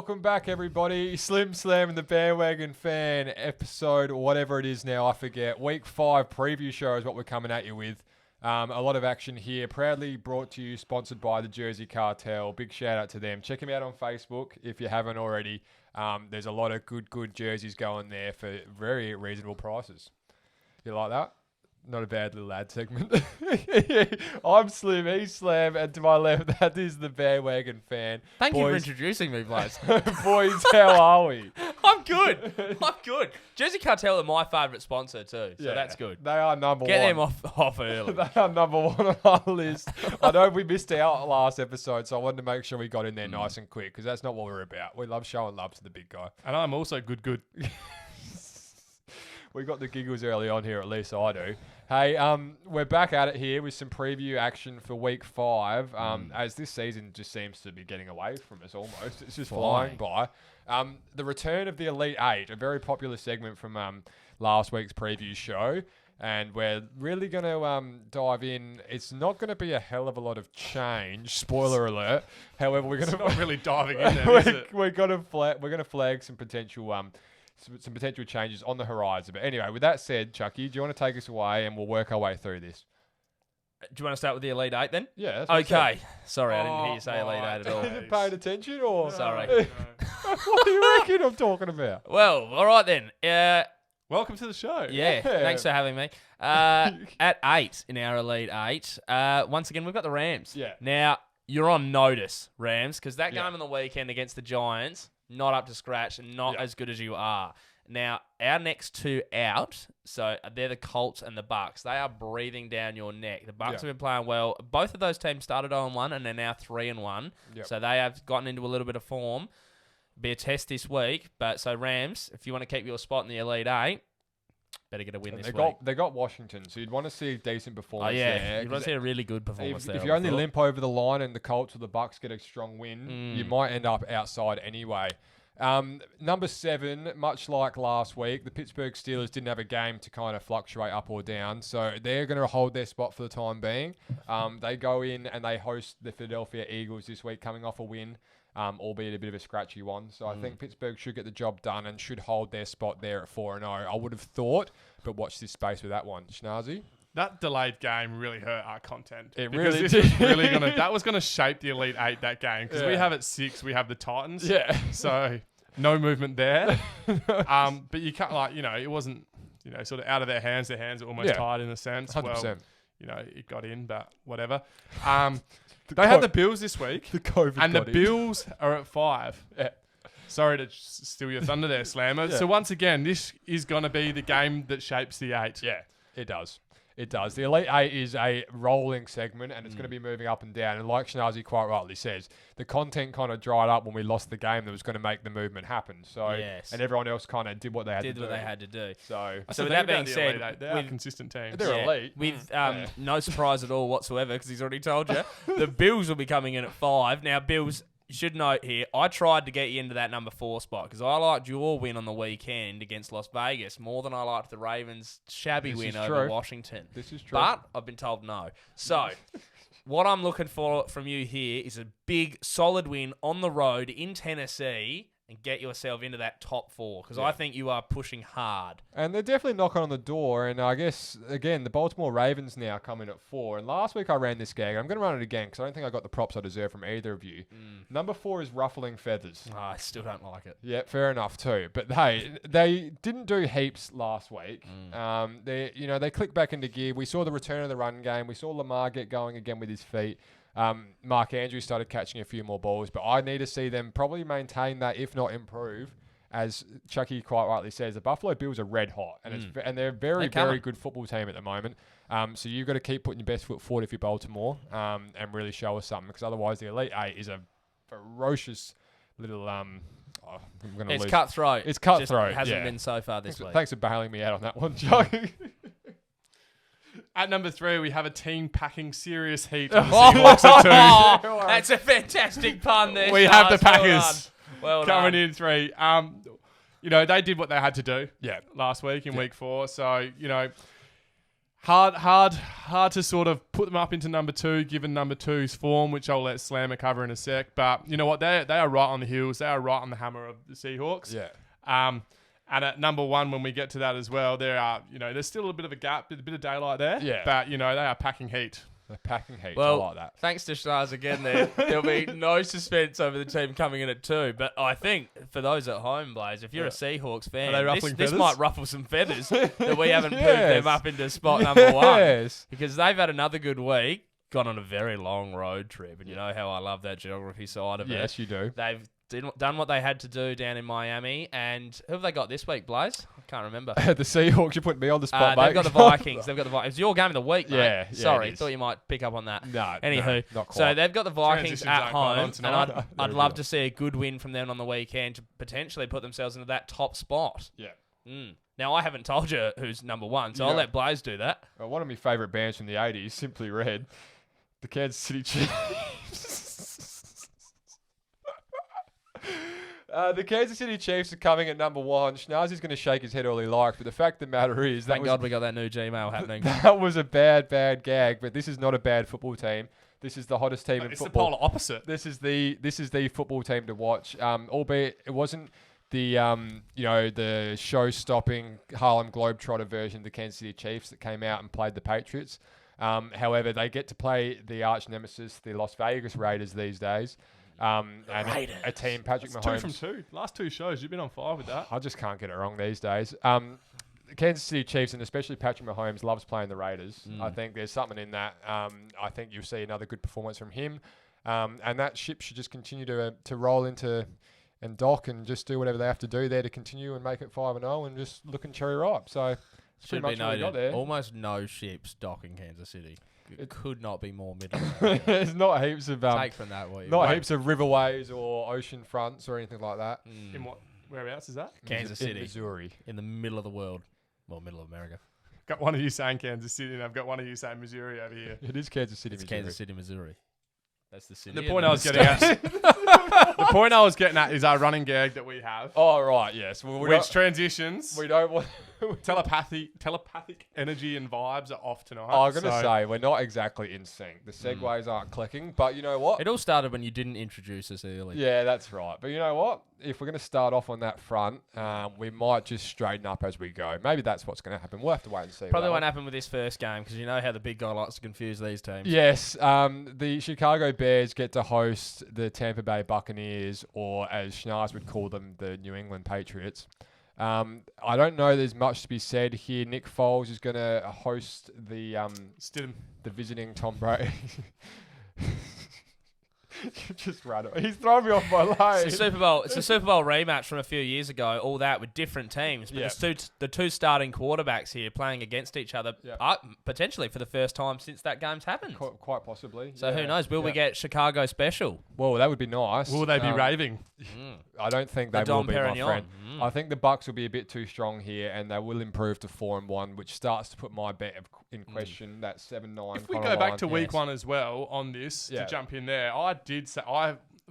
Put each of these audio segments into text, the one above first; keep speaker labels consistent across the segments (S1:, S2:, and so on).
S1: welcome back, everybody. Slim Slam and the Bandwagon Fan episode, whatever it is now, I forget. Week 5 preview show is what we're coming at you with. A lot of action here. Proudly brought to you, sponsored by the Jersey Cartel. Big shout out to them. Check them out on Facebook if you haven't already. There's a lot of good jerseys going there for very reasonable prices. You like that? Not a bad little ad segment. I'm Slim, he's Slam, and to my left, that is the Bandwagon Fan.
S2: Thank you for introducing me, Blaze.
S1: Boys, how are we?
S2: I'm good. Jersey Cartel are my favourite sponsor too, so that's good.
S1: They are number
S2: Get
S1: one.
S2: them off early.
S1: They are number one on our list. I know we missed out last episode, so I wanted to make sure we got in there nice and quick, because that's not what we're about. We love showing love to the big guy.
S3: And I'm also good.
S1: We got the giggles early on here, at least I do. Hey, we're back at it here with some preview action for week 5. As this season just seems to be getting away from us almost. It's just flying by. The return of the Elite 8, a very popular segment from last week's preview show. And we're really going to dive in. It's not going to be a hell of a lot of change. Spoiler alert. However, we're going to
S3: not really diving in there, is it?
S1: We're going to flag some potential some potential changes on the horizon. But anyway, with that said, Chucky, do you want to take us away and we'll work our way through this?
S2: Do you want to start with the Elite 8 then?
S1: Yeah.
S2: Okay. Sorry, I didn't hear you say Elite 8 at all.
S1: Didn't paying attention or?
S2: Sorry.
S1: What do you reckon I'm talking about?
S2: Well, all right then.
S3: Welcome to the show.
S2: Yeah, thanks for having me. At 8 in our Elite 8, once again, we've got the Rams.
S1: Yeah.
S2: Now, you're on notice, Rams, because that game on the weekend against the Giants, not up to scratch and not as good as you are. Now, our next two out, so they're the Colts and the Bucks. They are breathing down your neck. The Bucks have been playing well. Both of those teams started 0-1 and they're now 3-1. Yep. So they have gotten into a little bit of form. Be a test this week. But so Rams, if you want to keep your spot in the Elite 8, better get a win this week.
S1: They got Washington, so you'd want to see a decent performance there.
S2: You'd want to see a really good performance there.
S1: If you only limp over the line and the Colts or the Bucks get a strong win, you might end up outside anyway. Number 7, much like last week, the Pittsburgh Steelers didn't have a game to kind of fluctuate up or down, so they're going to hold their spot for the time being. They go in and they host the Philadelphia Eagles this week, coming off a win, albeit a bit of a scratchy one. So I think Pittsburgh should get the job done and should hold their spot there at 4-0. I would have thought, but watch this space with that one. Schnazzy?
S3: That delayed game really hurt our content.
S1: It
S3: because
S1: really
S3: this
S1: did.
S3: Was really that was gonna shape the Elite 8 that game, because we have at 6, we have the Titans.
S1: Yeah.
S3: So no movement there. But you can't it wasn't sort of out of their hands. Their hands are almost tied in a sense.
S1: 100%.
S3: Well, it got in, but whatever. They had the Bills this week.
S1: The COVID
S3: and the
S1: got in.
S3: Bills are at 5. Yeah. Sorry to steal your thunder there, Slammer.
S1: Yeah.
S3: So once again, this is going to be the game that shapes the 8.
S1: Yeah, it does. It does. The Elite 8 is a rolling segment, and it's going to be moving up and down. And like Schnazzy quite rightly says, the content kind of dried up when we lost the game that was going to make the movement happen. So, and everyone else kind of did what they had to do. So
S2: with that being said,
S3: they're a consistent team.
S1: They're elite.
S2: With no surprise at all whatsoever, because he's already told you, the Bills will be coming in at 5. Now, Bills, you should note here, I tried to get you into that number 4 spot because I liked your win on the weekend against Las Vegas more than I liked the Ravens' shabby win over Washington.
S1: This is true.
S2: But I've been told no. So, what I'm looking for from you here is a big, solid win on the road in Tennessee and get yourself into that top 4 because I think you are pushing hard.
S1: And they're definitely knocking on the door. And I guess, again, the Baltimore Ravens now come in at 4. And last week I ran this gag. I'm going to run it again because I don't think I got the props I deserve from either of you. Number 4 is Ruffling Feathers.
S2: Oh, I still don't like it.
S1: Yeah, fair enough too. But hey, they didn't do heaps last week. They clicked back into gear. We saw the return of the run game. We saw Lamar get going again with his feet. Mark Andrews started catching a few more balls, but I need to see them probably maintain that, if not improve. As Chucky quite rightly says, the Buffalo Bills are red hot, and they're a very good football team at the moment. So you've got to keep putting your best foot forward if you're Baltimore, and really show us something, because otherwise the Elite 8 is a ferocious little
S2: It's cutthroat.
S1: It's cutthroat.
S2: Just hasn't been so far this week.
S1: Thanks for bailing me out on that one, Chucky.
S3: At number 3, we have a team packing serious heat on the Seahawks at 2.
S2: That's a fantastic pun there.
S3: We have the Packers
S2: well
S3: coming
S2: done.
S3: in 3. They did what they had to do last week in week 4. So, Hard to sort of put them up into number 2, given number 2's form, which I'll let Slammer cover in a sec. But you know what? They are right on the heels. They are right on the hammer of the Seahawks.
S1: Yeah.
S3: And at number 1, when we get to that as well, there's still a bit of a gap, a bit of daylight there.
S1: Yeah.
S3: But they are packing heat.
S1: They're packing heat.
S2: Well,
S1: I like that.
S2: Thanks to Schnars again there. There'll be no suspense over the team coming in at 2. But I think for those at home, Blaze, if you're a Seahawks fan, this might ruffle some feathers that we haven't moved them up into spot number 1. Because they've had another good week, gone on a very long road trip. And you know how I love that geography side of it.
S1: Yes, you do.
S2: They've done what they had to do down in Miami. And who have they got this week, Blaze? I can't remember.
S1: The Seahawks, you put me on the spot, mate.
S2: They've got the Vikings. It's your game of the week, mate.
S1: Yeah,
S2: Sorry, thought you might pick up on that.
S1: No,
S2: Anywho,
S1: not quite.
S2: so they've got the Vikings
S3: Transitions
S2: at
S3: aren't quite on
S2: home,
S3: tonight.
S2: and I'd love to see a good win from them on the weekend to potentially put themselves into that top spot.
S1: Yeah.
S2: Now, I haven't told you who's number 1, so I'll let Blaze do that.
S1: Well, one of my favourite bands from the 80s, Simply Red, the Kansas City Chiefs. The Kansas City Chiefs are coming at number 1. Schnazzy's going to shake his head all he likes, but the fact of the matter is...
S2: Thank God we got that new Gmail happening.
S1: That was a bad gag, but this is not a bad football team. This is the hottest team in
S3: It's
S1: football.
S3: the polar opposite.
S1: This is the football team to watch. Albeit it wasn't the the show-stopping Harlem Globetrotter version of the Kansas City Chiefs that came out and played the Patriots. However, they get to play the arch nemesis, the Las Vegas Raiders these days. And a team, Patrick Mahomes.
S3: 2 from 2. Last 2 shows, you've been on fire with that.
S1: I just can't get it wrong these days. The Kansas City Chiefs, and especially Patrick Mahomes, loves playing the Raiders. I think there's something in that. I think you'll see another good performance from him. And that ship should just continue to roll into and dock and just do whatever they have to do there to continue and make it 5-0 and just looking cherry ripe. So
S2: Should
S1: pretty
S2: be
S1: much what we got
S2: noted,
S1: there.
S2: almost no ships dock in Kansas City. It could not be more middle.
S1: There's not heaps of
S2: Take from that what you
S1: not
S2: want.
S1: heaps of riverways or ocean fronts or anything like that.
S3: In what? Whereabouts is that?
S2: Kansas
S1: In
S2: City,
S1: Missouri.
S2: in the middle of the world. Well, middle of America.
S3: Got one of you saying Kansas City, and I've got one of you saying Missouri over here.
S1: It is Kansas City,
S2: It's
S1: Missouri.
S2: Kansas City, Missouri. That's the city.
S3: The
S2: and
S3: point
S2: then
S3: I was
S2: the
S3: getting
S2: state.
S3: at. The point I was getting at is our running gag that we have,
S1: Oh right, yes. Well,
S3: which transitions.
S1: we don't want.
S3: Telepathic energy and vibes are off tonight.
S1: I'm gonna
S3: so-
S1: say we're not exactly in sync. The segues aren't clicking, but you know what?
S2: It all started when you didn't introduce us early.
S1: Yeah, that's right. But you know what? If we're going to start off on that front, we might just straighten up as we go. Maybe that's what's going to happen. We'll have to wait and see.
S2: Probably
S1: with
S2: won't
S1: that
S2: happen with this first game because you know how the big guy likes to confuse these teams.
S1: one. Yes, the Chicago Bears get to host the Tampa Bay Buccaneers, or as Schnars would call them, the New England Patriots. I don't know there's much to be said here. Nick Foles is going to host the
S3: Stidham.
S1: the visiting Tom Brady. Just ran it. He's thrown me off my lane.
S2: It's a Super Bowl rematch from a few years ago. All that with different teams, but
S1: Yeah.
S2: the two starting quarterbacks here playing against each other,
S1: Yeah.
S2: potentially for the first time since that game's happened.
S1: Quite possibly.
S2: So
S1: yeah.
S2: who knows? Will we
S1: Yeah.
S2: get Chicago special?
S1: Well, that would be nice.
S3: Will they be raving?
S1: I don't think they
S2: The
S1: will
S2: Dom
S1: be, my
S2: Perignon.
S1: friend. I think the Bucks will be a bit too strong here, and they will improve to 4-1, which starts to put my bet in question. That 7-9.
S3: If we
S1: kinda
S3: go back
S1: line.
S3: to week
S2: Yes.
S3: one as well on this,
S1: Yeah.
S3: to jump in there, I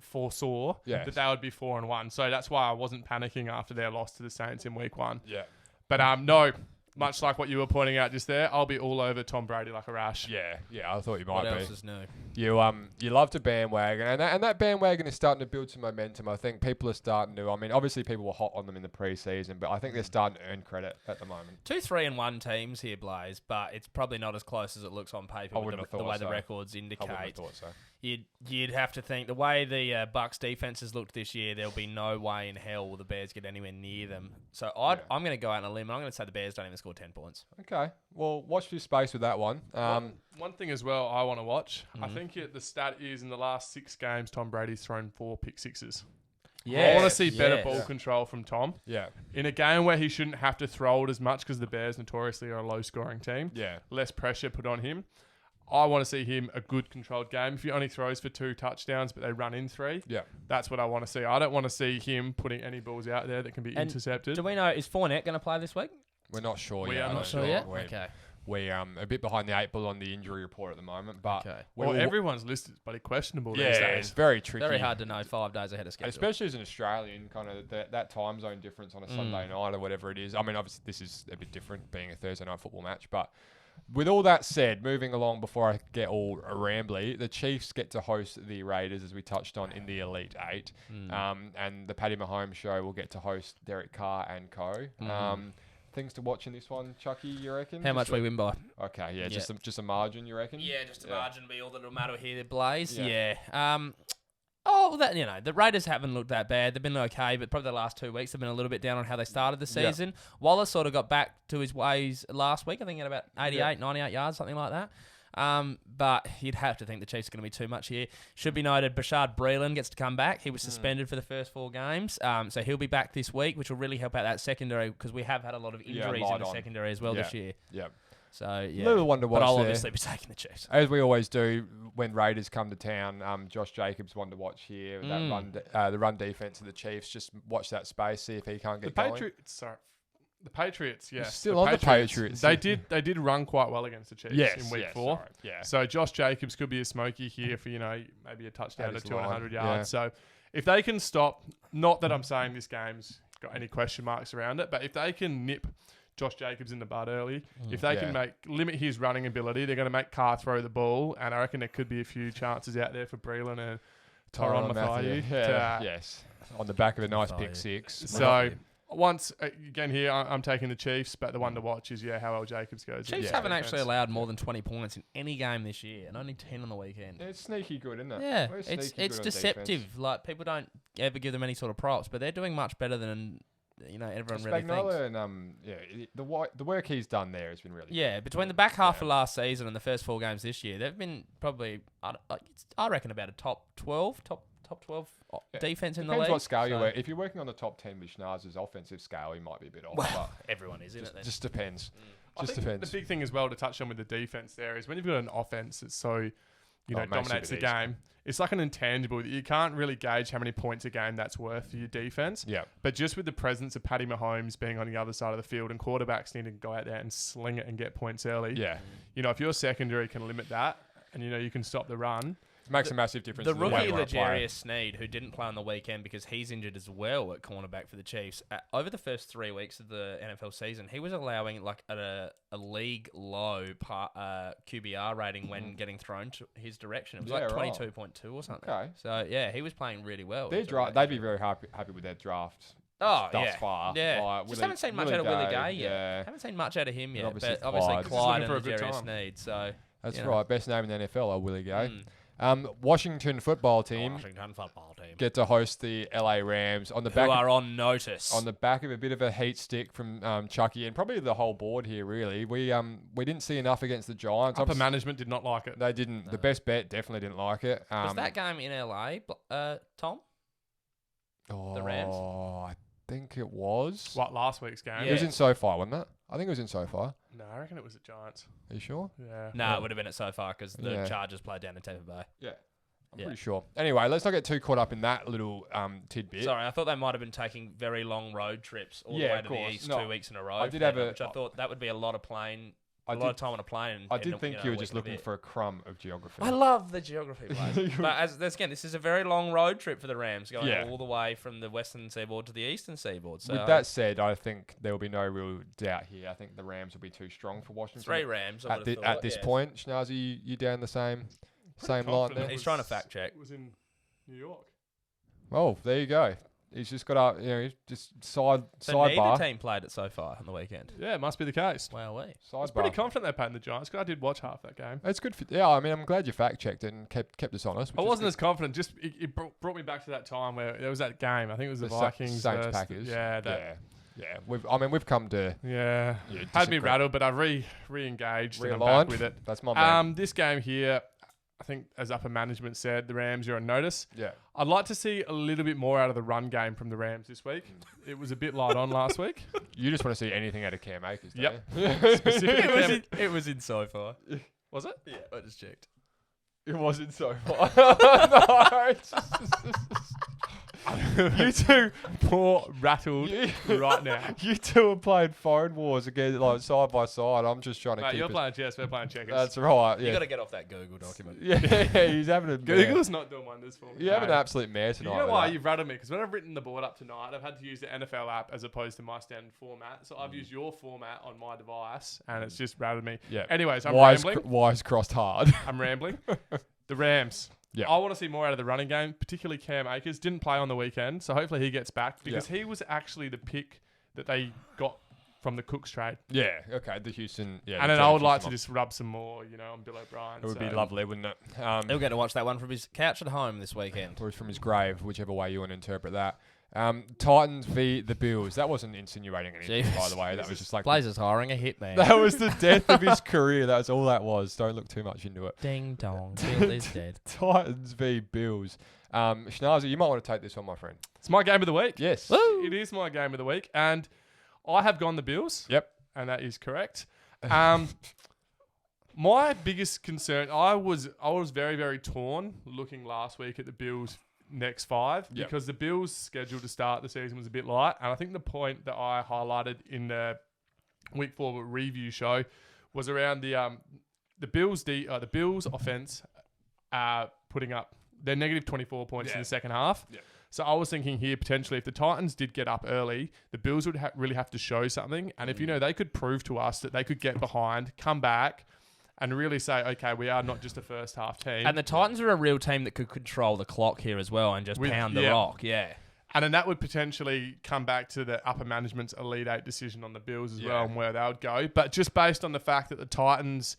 S3: foresaw
S1: Yes.
S3: that they would be 4-1. So that's why I wasn't panicking after their loss to the Saints in week one.
S1: Yeah.
S3: But no, much like what you were pointing out just there, I'll be all over Tom Brady like a rash.
S1: Yeah, I thought you
S2: What
S1: might
S2: else
S1: be.
S2: is new?
S1: You love to bandwagon, and that bandwagon is starting to build some momentum. I think people are starting to. I mean, obviously people were hot on them in the preseason, but I think they're starting to earn credit at the moment.
S2: 2 3-1 teams here, Blaze, but it's probably not as close as it looks on paper
S1: I
S2: with
S1: wouldn't have
S2: the
S1: thought
S2: way the
S1: so.
S2: records
S1: I wouldn't have
S2: indicate.
S1: thought so.
S2: You'd have to think the way the Bucks defenses looked this year, there'll be no way in hell will the Bears get anywhere near them. So I'm going to go out on a limb and I'm going to say the Bears don't even score 10 points.
S1: Okay, well, watch this space with that one.
S3: One thing as well I want to watch, I think the stat is in the last 6 games, Tom Brady's thrown 4 pick sixes. I want to see better ball control from Tom.
S1: Yeah,
S3: In a game where he shouldn't have to throw it as much because the Bears notoriously are a low-scoring team.
S1: yeah.
S3: Less pressure put on him. I want to see him a good controlled game. If he only throws for 2 touchdowns but they run in 3,
S1: Yeah.
S3: that's what I want to see. I don't want to see him putting any balls out there that can be
S2: And
S3: intercepted.
S2: Do we know, is Fournette going to play this week?
S1: We're not sure
S3: We
S1: yet.
S3: are
S1: I
S3: not
S1: don't
S3: sure
S1: think.
S2: yet?
S1: We're,
S2: Okay.
S1: we're a bit behind the 8 ball on the injury report at the moment, but
S2: Okay.
S3: Well, everyone's listed as bloody questionable
S1: yeah,
S3: these
S1: it's
S3: days.
S1: very tricky.
S2: Very hard to know 5 days ahead of schedule.
S1: Especially as an Australian, kind of that time zone difference on a Sunday night or whatever it is. I mean, obviously this is a bit different, being a Thursday night football match, but with all that said, moving along before I get all rambly, the Chiefs get to host the Raiders, as we touched on, in the Elite Eight. And the Paddy Mahomes show will get to host Derek Carr and co. Things to watch in this one, Chucky, you reckon?
S2: How much we win by?
S1: Okay, yeah, just a margin, you reckon?
S2: Yeah, just a margin be all that'll matter here, Blaze. Yeah. The Raiders haven't looked that bad. They've been okay, but probably the last 2 weeks they've been a little bit down on how they started the season. Wallace sort of got back to his ways last week. I think he had about 88, 98 yards, something like that. But you'd have to think the Chiefs are going to be too much here. Should be noted, Bashard Breeland gets to come back. He was suspended for the first 4 games. So he'll be back this week, which will really help out that secondary because we have had a lot of injuries in the secondary as well this year.
S1: Yep.
S2: So, yeah.
S1: Little one to watch.
S2: But I'll
S1: there.
S2: obviously be taking the Chiefs.
S1: As we always do when Raiders come to town, Josh Jacobs one to watch here. The run defense of the Chiefs. Just watch that space, see if he can't get going.
S3: The Patriots, yes.
S1: Still on the Patriots.
S3: They did run quite well against the Chiefs in week 4.
S1: Sorry. Yeah.
S3: So Josh Jacobs could be a smoky here for, maybe a touchdown to 200 yards. Yeah. So if they can stop, not that I'm saying this game's got any question marks around it, but if they can nip Josh Jacobs in the bud early, if they can limit his running ability, they're going to make Carr throw the ball, and I reckon there could be a few chances out there for Breeland and Tyrann Mathieu.
S1: Yes. On the back of a nice pick 6.
S3: So... Once again here, I'm taking the Chiefs, but the one to watch is how well Jacobs goes.
S2: Chiefs haven't actually allowed more than 20 points in any game this year, and only 10 on the weekend.
S1: Yeah, it's sneaky good, isn't it?
S2: Yeah, it's deceptive. Like people don't ever give them any sort of props, but they're doing much better than everyone really thinks.
S1: And the work he's done there has been really good.
S2: Between the back half of last season and the first 4 games this year, they've been probably I reckon about a top 12 defense in the league.
S1: Depends what scale you work. If you're working on the top 10 with Schnaz's offensive scale, he might be a bit off.
S2: Well, everyone is, isn't it?
S1: Just depends.
S3: The big thing as well to touch on with the defense there is when you've got an offense that's so dominates the game. It's like an intangible. You can't really gauge how many points a game that's worth for your defense.
S1: Yeah.
S3: But just with the presence of Paddy Mahomes being on the other side of the field and quarterbacks need to go out there and sling it and get points early.
S1: Yeah.
S3: If your secondary can limit that and you can stop the run.
S1: It makes a massive difference.
S2: The rookie L'Jarius Sneed, who didn't play on the weekend because he's injured as well at cornerback for the Chiefs, over the first 3 weeks of the NFL season, he was allowing like a league low QBR rating when getting thrown to his direction. It was like 22.2 or something. Okay. So he was playing really well.
S1: They'd be very happy with their draft.
S2: Thus far. Yeah. Just haven't seen much out of Willie Gay yet.
S1: Yeah.
S2: Haven't seen much out of him yet.
S1: Obviously
S2: but obviously Clyde and L'Jarius Sneed. So
S1: that's right. Best name in the NFL, Willie Gay. Washington football team get to host the LA Rams on the back.
S2: Who are on notice.
S1: On the back of a bit of a heat stick from Chucky and probably the whole board here, really. We didn't see enough against the Giants.
S3: Upper management did not like it.
S1: They didn't. No. The best bet definitely didn't like it.
S2: Was that game in LA, Tom? The Rams?
S1: I think it was.
S3: What, last week's game?
S1: It was in SoFi, wasn't it? I think it was in SoFi.
S3: No, I reckon it was at Giants.
S1: Are you sure?
S3: Yeah.
S2: No, it would have been at SoFi because the Chargers played down in Tampa Bay.
S1: Yeah. I'm pretty sure. Anyway, let's not get too caught up in that little tidbit.
S2: Sorry, I thought they might have been taking very long road trips all the way to the east 2 weeks in a row.
S1: Which
S2: I thought that would be a lot of time on a plane.
S1: I did think you were just looking for a crumb of geography.
S2: I love the geography, but this is a very long road trip for the Rams, going all the way from the western seaboard to the eastern seaboard. So
S1: with that said, I think there will be no real doubt here. I think the Rams will be too strong for Washington.
S2: 3 Rams
S1: at this point. Schnazzy, you down the same line there?
S2: He's trying to fact check.
S3: It was in New York.
S1: Oh, there you go. He's just got just sidebar.
S2: Neither team played at SoFi on the weekend.
S3: Yeah, it must be the case.
S2: Wow,
S3: I was pretty confident they played the Giants because I did watch half that game.
S1: It's good. I'm glad you fact checked it and kept us honest.
S3: I wasn't as confident. Just it brought me back to that time where there was that game. I think it was the Vikings,
S1: Saints, Packers.
S3: Yeah.
S1: We've come to
S3: had me rattled, but I re-engaged and I'm back with it.
S1: That's my man.
S3: This game here, I think, as upper management said, the Rams are on notice.
S1: Yeah.
S3: I'd like to see a little bit more out of the run game from the Rams this week. It was a bit light on last week.
S1: You just want to see anything out of Cam Akers, don't
S3: Yep.
S1: you?
S3: Specifically,
S2: it was in SoFi.
S3: Was it?
S2: Yeah, I just checked.
S1: It wasn't so far. No,
S3: You two more rattled right now.
S1: You two are playing phone wars again, like side by side. I'm just trying to
S3: Mate,
S1: keep
S3: you're
S1: it.
S3: playing chess, we're playing checkers.
S1: That's right.
S2: You
S1: Yeah.
S2: got to get off that Google document.
S1: Yeah, he's having a
S3: Google's not doing wonders for me.
S1: You have an absolute mare
S3: You
S1: tonight.
S3: know
S1: with
S3: why
S1: that.
S3: you've rattled me? Because when I've written the board up tonight, I've had to use the NFL app as opposed to my standard format. So I've used your format on my device, and it's just rattled me.
S1: Yeah.
S3: Anyways, I'm
S1: Wise,
S3: rambling.
S1: wise crossed hard.
S3: I'm rambling. The Rams.
S1: Yeah.
S3: I want to see more out of the running game, particularly Cam Akers. Didn't play on the weekend, so hopefully he gets back because he was actually the pick that they got from the Cooks trade.
S1: Yeah. Okay. The Houston. Yeah.
S3: And then I would like to just rub some more, on Bill O'Brien.
S1: It would be lovely, wouldn't it?
S2: He'll get to watch that one from his couch at home this weekend.
S1: Or from his grave, whichever way you want to interpret that. Titans v the Bills. That wasn't insinuating anything, by the way. That was just like
S2: Blazers hiring a hitman.
S1: that was the death of his career. That's all that was. Don't look too much into it.
S2: Ding dong. Bill is dead.
S1: Titans v Bills. Schnauzer, you might want to take this one, my friend.
S3: It's my game of the week.
S1: Yes.
S2: Woo!
S3: It is my game of the week, and I have gone the Bills.
S1: Yep.
S3: And that is correct. My biggest concern, I was very, very torn looking last week at the Bills' next five because the Bills' schedule to start the season was a bit light, and I think the point that I highlighted in the Week 4 review show was around the Bills' the Bills' offense putting up their negative 24 points in the second half. Yeah. So I was thinking here, potentially, if the Titans did get up early, the Bills would really have to show something. And if, they could prove to us that they could get behind, come back, and really say, okay, we are not just a first half team.
S2: And the Titans are a real team that could control the clock here as well and just pound the rock. Yeah.
S3: And then that would potentially come back to the upper management's Elite 8 decision on the Bills as well and where they would go. But just based on the fact that the Titans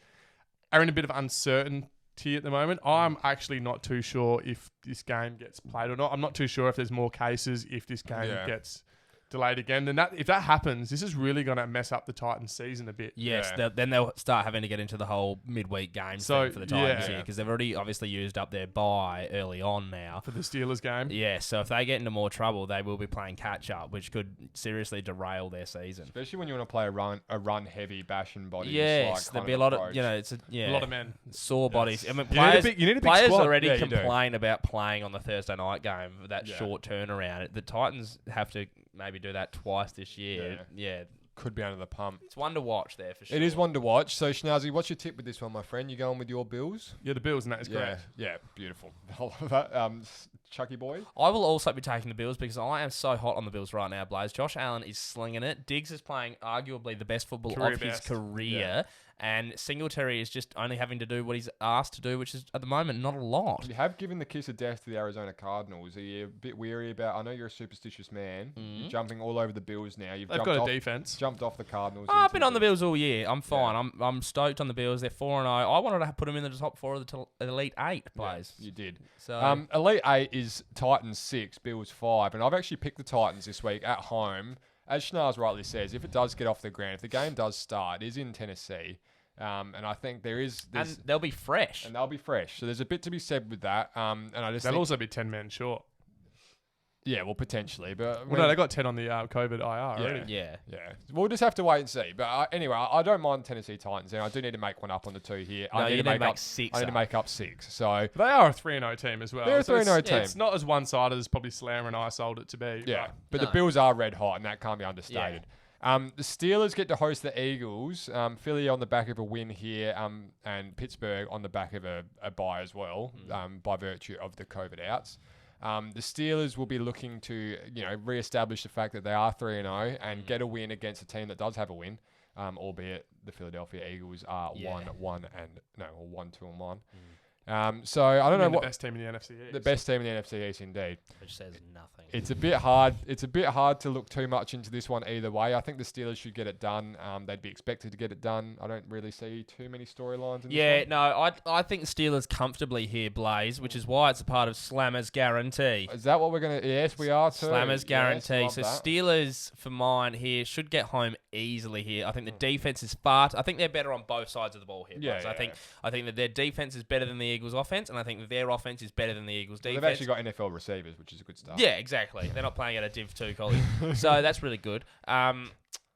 S3: are in a bit of uncertainty at the moment, I'm actually not too sure if this game gets played or not. I'm not too sure if there's more cases if this game gets delayed again. Then if that happens, this is really going to mess up the Titans' season a bit.
S2: Yes, then they'll start having to get into the whole midweek game thing for the Titans here because they've already obviously used up their bye early on now.
S3: For the Steelers game.
S2: Yeah, so if they get into more trouble, they will be playing catch-up, which could seriously derail their season.
S1: Especially when you want to play a run-heavy bashing body.
S2: Yes, there'll be a lot of, it's
S3: a lot of men.
S2: Sore bodies. I mean,
S3: you need a big
S2: players
S3: squad.
S2: already complain about playing on the Thursday night game, that short turnaround. The Titans have to maybe do that twice this year. Yeah.
S1: Could be under the pump.
S2: It's one to watch there for sure.
S1: It is one to watch. So, Schnauzy, what's your tip with this one, my friend? You going with your Bills?
S3: Yeah, the Bills, and that is correct.
S1: Yeah, beautiful. I love that. Chucky boy?
S2: I will also be taking the Bills because I am so hot on the Bills right now, Blaze. Josh Allen is slinging it. Diggs is playing arguably the best football of his career. Yeah. And Singletary is just only having to do what he's asked to do, which is, at the moment, not a lot.
S1: You have given the kiss of death to the Arizona Cardinals. Are you a bit weary about... I know you're a superstitious man. You're jumping all over the Bills now.
S3: They've got a defense.
S1: Jumped off the Cardinals.
S2: I've been on the Bills all year. I'm fine. Yeah. I'm stoked on the Bills. They're 4-0. I wanted to put them in the top 4 of the Elite 8 plays.
S1: Yeah, you did.
S2: So
S1: Elite 8 is Titans 6, Bills 5. And I've actually picked the Titans this week at home. As Schnars rightly says, if it does get off the ground, if the game does start, it is in Tennessee. And I think and
S2: they'll be fresh.
S1: And they'll be fresh. So there's a bit to be said with that. And I just
S3: they'll also be 10 men short.
S1: Yeah, well, potentially. But
S3: no, they got 10 on the COVID IR already.
S2: Yeah.
S1: We'll just have to wait and see. But anyway, I don't mind Tennessee Titans. And I do need to make one up on the 2 here.
S2: No,
S1: I need to make
S2: 6.
S1: I need to make up 6. So
S3: they are a 3-0 team as well.
S1: They're a 3-0 team.
S3: It's not as one-sided as probably Slammer and I sold it to be.
S1: Yeah, but the Bills are red hot, and that can't be understated. The Steelers get to host the Eagles. Philly on the back of a win here, and Pittsburgh on the back of a bye as well, by virtue of the COVID outs. The Steelers will be looking to, re-establish the fact that they are 3-0 and get a win against a team that does have a win, albeit the Philadelphia Eagles are 1-2-1. So I don't know what
S3: the best team in the NFC East.
S1: The best team in the NFC East, indeed.
S2: Which says nothing.
S1: It's a bit hard. It's a bit hard to look too much into this one either way. I think the Steelers should get it done. They'd be expected to get it done. I don't really see too many storylines in this one.
S2: No, I think the Steelers comfortably here, Blaze, which is why it's a part of Slammer's guarantee.
S1: Is that what we're going to... Yes, we are too.
S2: Slammer's guarantee.
S1: Yes,
S2: so
S1: that.
S2: Steelers, for mine here, should get home easily here. I think the defense is I think they're better on both sides of the ball here. I think that their defense is better than the Eagles' offense, and I think that their offense is better than the Eagles' defense.
S1: They've actually got NFL receivers, which is a good start.
S2: Yeah, exactly. They're not playing at a Div 2 college. So that's really good. So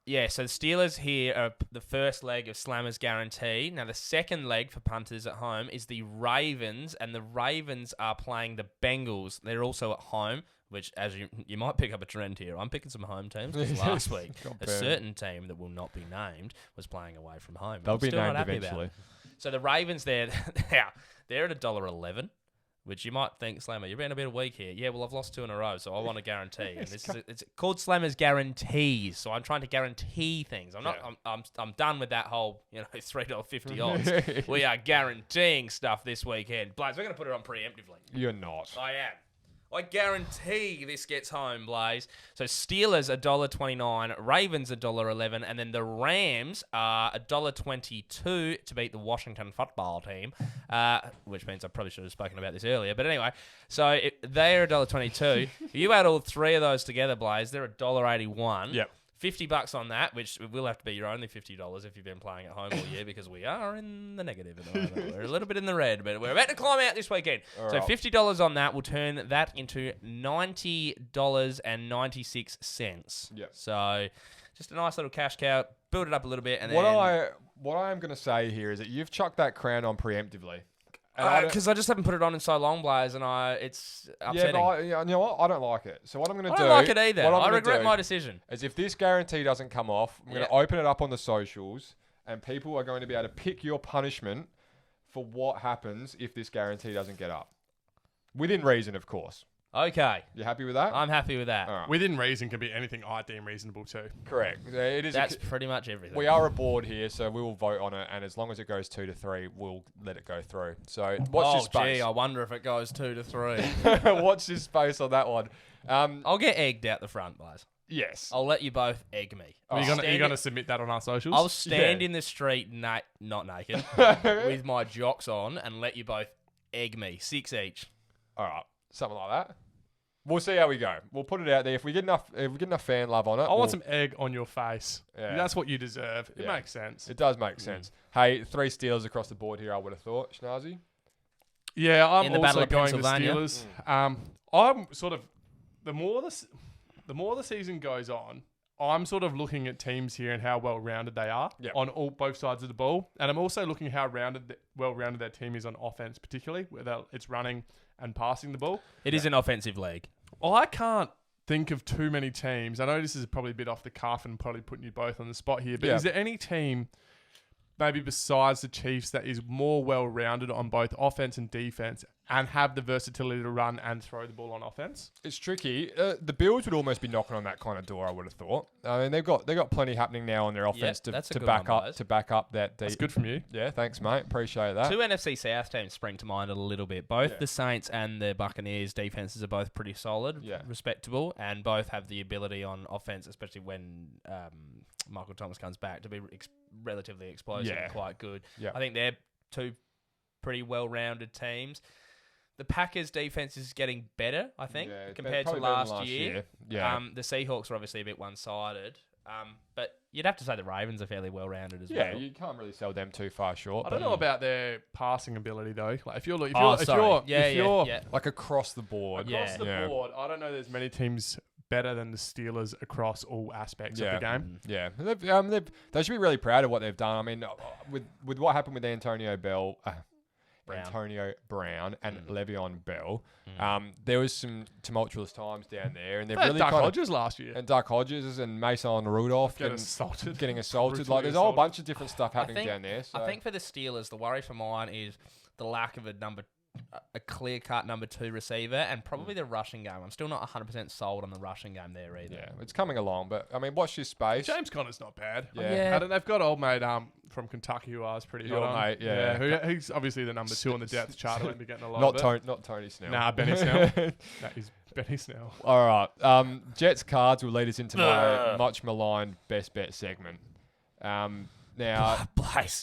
S2: the Steelers here are the first leg of Slammer's guarantee. Now, the second leg for punters at home is the Ravens, and the Ravens are playing the Bengals. They're also at home. which as you might pick up a trend here. I'm picking some home teams because last week a certain team that will not be named was playing away from home.
S1: They'll be
S2: still
S1: named
S2: not happy
S1: eventually.
S2: So the Ravens, they're at $1.11. Which you might think, Slammer, you're being a bit weak here. Yeah, well, I've lost 2 in a row, so I want a guarantee. And it's called Slammer's Guarantees. So I'm trying to guarantee things. I'm done with that whole $3.50 odds. We are guaranteeing stuff this weekend. Blaze, we're going to put it on preemptively.
S1: You're not.
S2: I am. I guarantee this gets home, Blaze. So Steelers $1.29, Ravens $1.11, and then the Rams are $1.22 to beat the Washington football team, which means I probably should have spoken about this earlier. But anyway, so they're $1.22. If you add all 3 of those together, Blaze, they're $1.81.
S1: Yep.
S2: $50 on that, which will have to be your only $50 if you've been playing at home all year, because we are in the negative at the moment. We're a little bit in the red, but we're about to climb out this weekend.
S1: All
S2: so
S1: right.
S2: $50 on that will turn that into $90.96.
S1: Yep.
S2: So just a nice little cash cow. Build it up a little bit, and
S1: What
S2: then
S1: I am going to say here is that you've chucked that crown on preemptively.
S2: because I just haven't put it on in so long, Blaze, and it's upsetting.
S1: Yeah, but you know what? I don't like it. So what I'm going to do...
S2: I don't like it either.
S1: what I'm
S2: I
S1: gonna
S2: regret
S1: do
S2: my decision.
S1: is if this guarantee doesn't come off, I'm going to open it up on the socials, and people are going to be able to pick your punishment for what happens if this guarantee doesn't get up. Within reason, of course.
S2: Okay.
S1: You happy with that?
S2: I'm happy with that.
S1: All right.
S3: Within reason can be anything I deem reasonable too.
S1: Correct. It is.
S2: That's pretty much everything.
S1: We are a board here, so we will vote on it, and as long as it goes 2 to 3, we'll let it go through. So watch this space.
S2: Gee, I wonder if it goes 2 to 3.
S1: Watch this space on that one.
S2: I'll get egged out the front, Blaze.
S1: Yes.
S2: I'll let you both egg me.
S3: Are you gonna submit that on our socials?
S2: I'll stand in the street, not naked, with my jocks on, and let you both egg me. 6 each.
S1: All right. Something like that. We'll see how we go. We'll put it out there. If we get enough fan love on it,
S3: I want some egg on your face.
S1: Yeah.
S3: That's what you deserve. It
S1: Yeah.
S3: makes sense.
S1: It does make sense. Hey, 3 Steelers across the board here, I would have thought. Schnazzy?
S3: Yeah, I'm
S2: In the Battle
S3: also
S2: of
S3: going to
S2: Pennsylvania.
S3: Steelers. I'm sort of the more the season goes on, I'm sort of looking at teams here and how well rounded they are on both sides of the ball, and I'm also looking how well rounded their team is on offense, particularly whether it's running and passing the ball.
S2: It is an offensive league.
S3: I can't think of too many teams. I know this is probably a bit off the cuff and probably putting you both on the spot here, but is there any team, maybe besides the Chiefs, that is more well-rounded on both offense and defense and have the versatility to run and throw the ball on offense?
S1: It's tricky. The Bills would almost be knocking on that kind of door, I would have thought. I mean, they've got plenty happening now on their offense to back up that deep.
S3: That's good from you.
S1: Yeah, thanks, mate. Appreciate that.
S2: 2 NFC South teams spring to mind a little bit. Both the Saints and the Buccaneers defenses are both pretty solid, respectable, and both have the ability on offense, especially when Michael Thomas comes back, to be relatively explosive and quite good.
S1: Yeah.
S2: I think they're 2 pretty well-rounded teams. The Packers' defense is getting better, I think, compared to last year.
S1: Yeah.
S2: The Seahawks are obviously a bit one-sided. But you'd have to say the Ravens are fairly well-rounded as well.
S1: Yeah, you can't really sell them too far short.
S3: I don't know about their passing ability though. Like if you're like
S1: across the board.
S3: Across the board, I don't know there's many teams better than the Steelers across all aspects of the game.
S1: Yeah. They should be really proud of what they've done. I mean, with what happened with Antonio Brown and Le'Veon Bell, there was some tumultuous times down there, and they've really
S3: Duck Hodges last year,
S1: and Duck Hodges and Mason Rudolph getting assaulted. Like there's a whole bunch of different stuff happening down there. So.
S2: I think for the Steelers, the worry for mine is the lack of a clear-cut number 2 receiver, and probably the rushing game. I'm still not 100% sold on the rushing game there either.
S1: Yeah, it's coming along, but I mean, watch this space.
S3: James Conner's not bad.
S1: Yeah.
S3: And they've got old mate from Kentucky who I was pretty hot on.
S1: Mate, yeah.
S3: He's obviously the number 2 on the depth chart. I won't be getting a lot of it.
S1: Not Tony Snell.
S3: Nah, Benny Snell. That is Benny Snell.
S1: All right. Jets cards will lead us into my much maligned best bet segment. Now,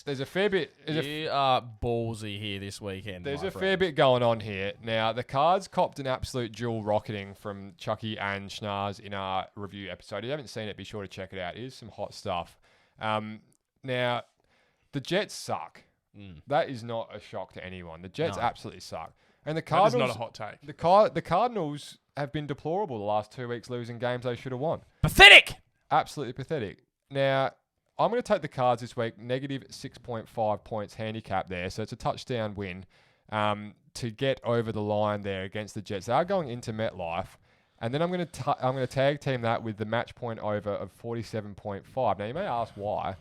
S1: there's a fair bit.
S2: You are ballsy here this weekend.
S1: There's a fair bit going on here. Now, the cards copped an absolute dual rocketing from Chucky and Schnaz in our review episode. If you haven't seen it, be sure to check it out. It is some hot stuff. Now, the Jets suck. That is not a shock to anyone. The Jets absolutely suck. And the Cardinals,
S3: that is not a hot take.
S1: The Cardinals have been deplorable the last 2 weeks, losing games they should have won.
S2: Pathetic!
S1: Absolutely pathetic. Now, I'm going to take the Cards this week, negative 6.5 points handicap there. So it's a touchdown win to get over the line there against the Jets. They are going into MetLife. And then I'm going to tag team that with the match point over of 47.5. Now, you may ask why.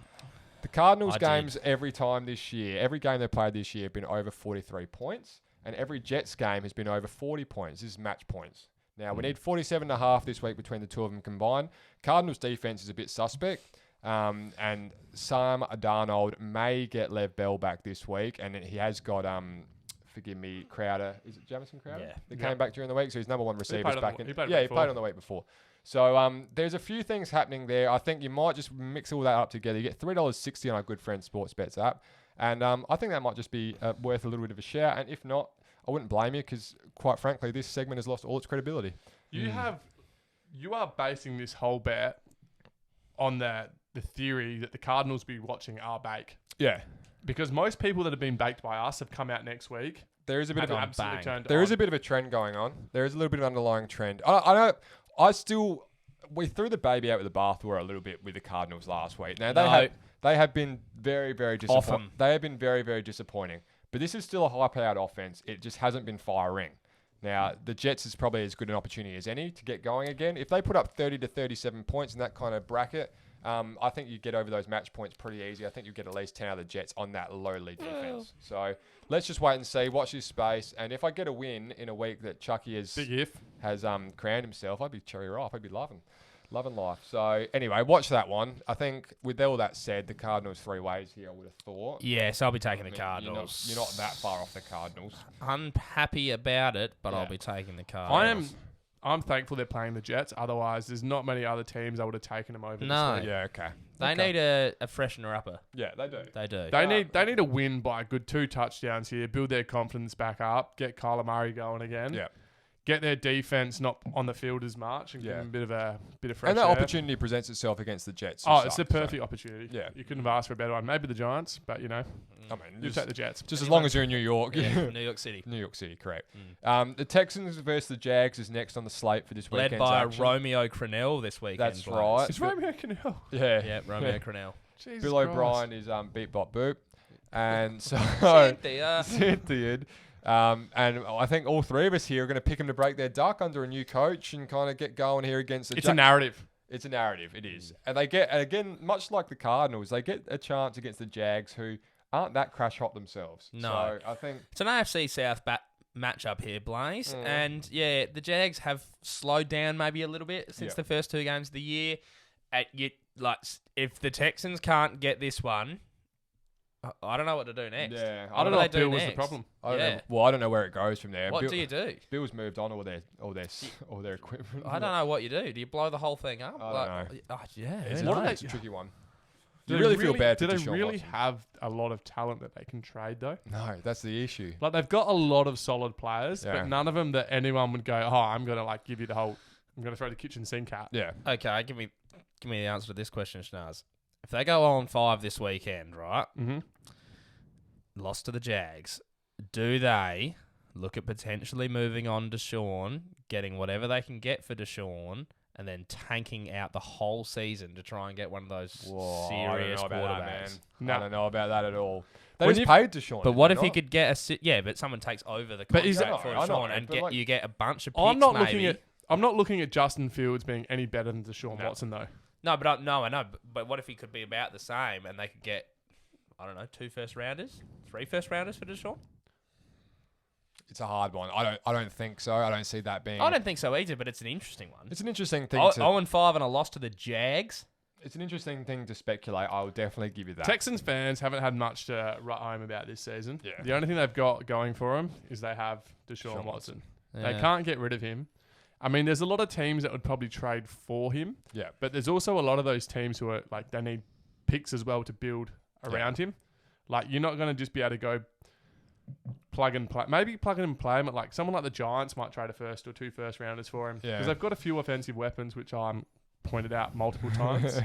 S1: The Cardinals games every time this year, every game they played this year have been over 43 points. And every Jets game has been over 40 points. This is match points. Now, we need 47.5 this week between the two of them combined. Cardinals defense is a bit suspect. And Sam Darnold may get Lev Bell back this week. And he has got, forgive me, Crowder. Is it Jamison Crowder?
S2: Yeah.
S1: That came back during the week. So his number one receiver's back in.
S3: He
S1: played on the week before. So there's a few things happening there. I think you might just mix all that up together. You get $3.60 on our good friend Sports Bets app. And I think that might just be worth a little bit of a shout. And if not, I wouldn't blame you because, quite frankly, this segment has lost all its credibility. You
S3: are basing this whole bet on the theory that the Cardinals be watching our bake.
S1: Yeah.
S3: Because most people that have been baked by us have come out next week.
S1: There is a bit of
S3: There
S1: is a bit of a trend going on. There is a little bit of underlying trend. We threw the baby out with the bathwater a little bit with the Cardinals last week. Now they have been very, very disappointing. They have been very, very disappointing. But this is still a high-powered offense. It just hasn't been firing. Now, the Jets is probably as good an opportunity as any to get going again. If they put up 30 to 37 points in that kind of bracket, I think you get over those match points pretty easy. I think you get at least 10 out of the Jets on that lowly defense. So let's just wait and see. Watch this space. And if I get a win in a week that Chucky has crowned himself, I'd be cherry ripe. I'd be loving life. So anyway, watch that one. I think with all that said, the Cardinals 3 ways here, I would have thought.
S2: Yes, I'll be taking the Cardinals.
S1: You're not that far off the Cardinals.
S2: I'm happy about it, but I'll be taking the Cardinals.
S3: I'm thankful they're playing the Jets. Otherwise, there's not many other teams I would have taken them over.
S2: No.
S3: This week.
S1: Yeah, okay.
S2: They need a freshener upper.
S1: Yeah, they do.
S3: They need a win by a good 2 touchdowns here, build their confidence back up, get Kyler Murray going again.
S1: Yeah.
S3: Get their defense not on the field as much and give them a bit of fresh
S1: and that
S3: air.
S1: opportunity presents itself against the Jets.
S3: It's a perfect opportunity. Yeah. You couldn't have asked for a better one. Maybe the Giants, but I mean, you take the Jets.
S1: Just as long as you're in New York.
S2: Yeah, New York City.
S1: New York City, correct. The Texans versus the Jags is next on the slate for this weekend.
S2: Led by Romeo Crennel this weekend.
S1: That's right.
S3: It's Romeo Crennel.
S1: Yeah.
S2: Yeah, Romeo Crennel.
S3: Jesus
S1: Bill
S3: Christ.
S1: O'Brien is beat bop boop. And so Cynthia. And I think all 3 of us here are going to pick them to break their duck under a new coach and kind of get going here against the
S3: It's a narrative.
S1: It's a narrative. It is. And they get, and again, much like the Cardinals, they get a chance against the Jags who aren't that crash hot themselves.
S2: No.
S1: So I think
S2: it's an AFC South matchup here, Blaze. And yeah, the Jags have slowed down maybe a little bit since the first 2 games of the year. If the Texans can't get this one, I don't know what to do next.
S3: Yeah, I don't know if Bill was the problem.
S1: I don't know where it goes from there.
S2: What do you do?
S1: Bill's moved on all their equipment.
S2: I don't know what you do. Do you blow the whole thing up?
S1: I don't know.
S2: It's
S1: a tricky one.
S3: Do
S1: you really feel bad for
S3: Do they
S1: Deshaun
S3: really
S1: Watson?
S3: have a lot of talent that they can trade, though?
S1: No, that's the issue.
S3: Like, they've got a lot of solid players, but none of them that anyone would go, I'm going to give you the whole, I'm going to throw the kitchen sink at.
S1: Yeah.
S2: Okay, give me the answer to this question, Schnaz. If they go on 5 this weekend, right?
S3: Mm-hmm.
S2: Lost to the Jags, do they look at potentially moving on Deshaun, getting whatever they can get for Deshaun, and then tanking out the whole season to try and get one of those serious quarterbacks?
S1: I don't know about that at all. They just paid Deshaun.
S2: But what if he could get but someone takes over the contract for Deshaun and you get a bunch of picks
S3: I'm not looking at Justin Fields being any better than Deshaun Watson, though.
S2: No, but I know. But what if he could be about the same and they could get, I don't know, 2 first-rounders? 3 first-rounders for Deshaun?
S1: It's a hard one. I don't think so. I don't see that being.
S2: I don't think so either, but it's an interesting one.
S1: It's an interesting thing.
S2: 0-5 and a loss to the Jags.
S1: It's an interesting thing to speculate. I will definitely give you that.
S3: Texans fans haven't had much to write home about this season.
S1: Yeah.
S3: The only thing they've got going for them is they have Deshaun Watson.
S2: Yeah.
S3: They can't get rid of him. I mean, there's a lot of teams that would probably trade for him.
S1: Yeah.
S3: But there's also a lot of those teams who are they need picks as well to build around him. Like, you're not going to just be able to go plug and play. Maybe plug and play him at someone like the Giants might trade a 1st or 2 first-rounders for him.
S1: Yeah.
S3: Because they've got a few offensive weapons, which I'm pointed out multiple times.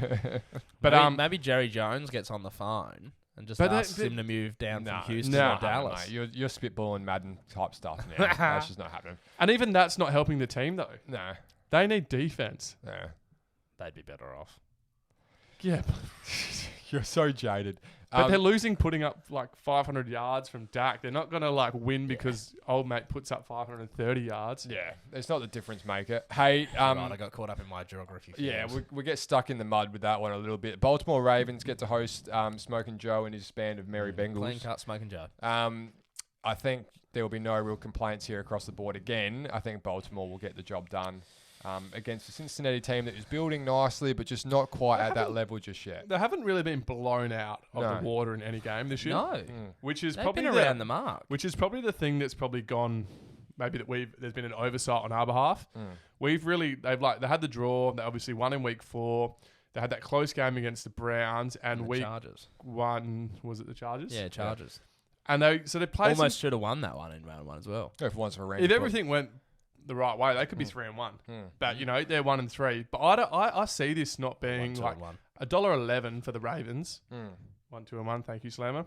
S3: But
S2: maybe Jerry Jones gets on the phone and just asks him to move down from Houston to Dallas.
S1: You're spitballing Madden type stuff now. That's just not happening.
S3: And even that's not helping the team, though.
S1: No.
S3: They need defense.
S1: Yeah.
S2: They'd be better off.
S3: Yeah.
S1: You're so jaded.
S3: But they're losing putting up like 500 yards from Dak. They're not going to like win because old mate puts up 530 yards.
S1: Yeah, it's not the difference maker. Hey,
S2: right, I got caught up in my geography.
S1: Yeah, we get stuck in the mud with that one a little bit. Baltimore Ravens get to host Smoking Joe and his band of Merry Bengals.
S2: Clean cut Smoking Joe.
S1: I think there will be no real complaints here across the board again. I think Baltimore will get the job done against the Cincinnati team that is building nicely, but just not quite at that level just yet.
S3: They haven't really been blown out of the water in any game this year.
S2: No.
S3: Which is
S2: They've
S3: probably
S2: been around the mark.
S3: Which is probably the thing that's probably gone. Maybe there's been an oversight on our behalf. They had the draw. They obviously won in week 4. They had that close game against the Browns and week
S2: Chargers.
S3: 1 was it the Chargers?
S2: Yeah, Chargers.
S3: And they played
S2: almost should have won that one in round 1 as well.
S1: Go for once for a
S3: if everything went the right way, they could be 3-1. But they're 1-3. But I see this not being like $1.11 for the Ravens. 1-2-1. Thank you, Slammer.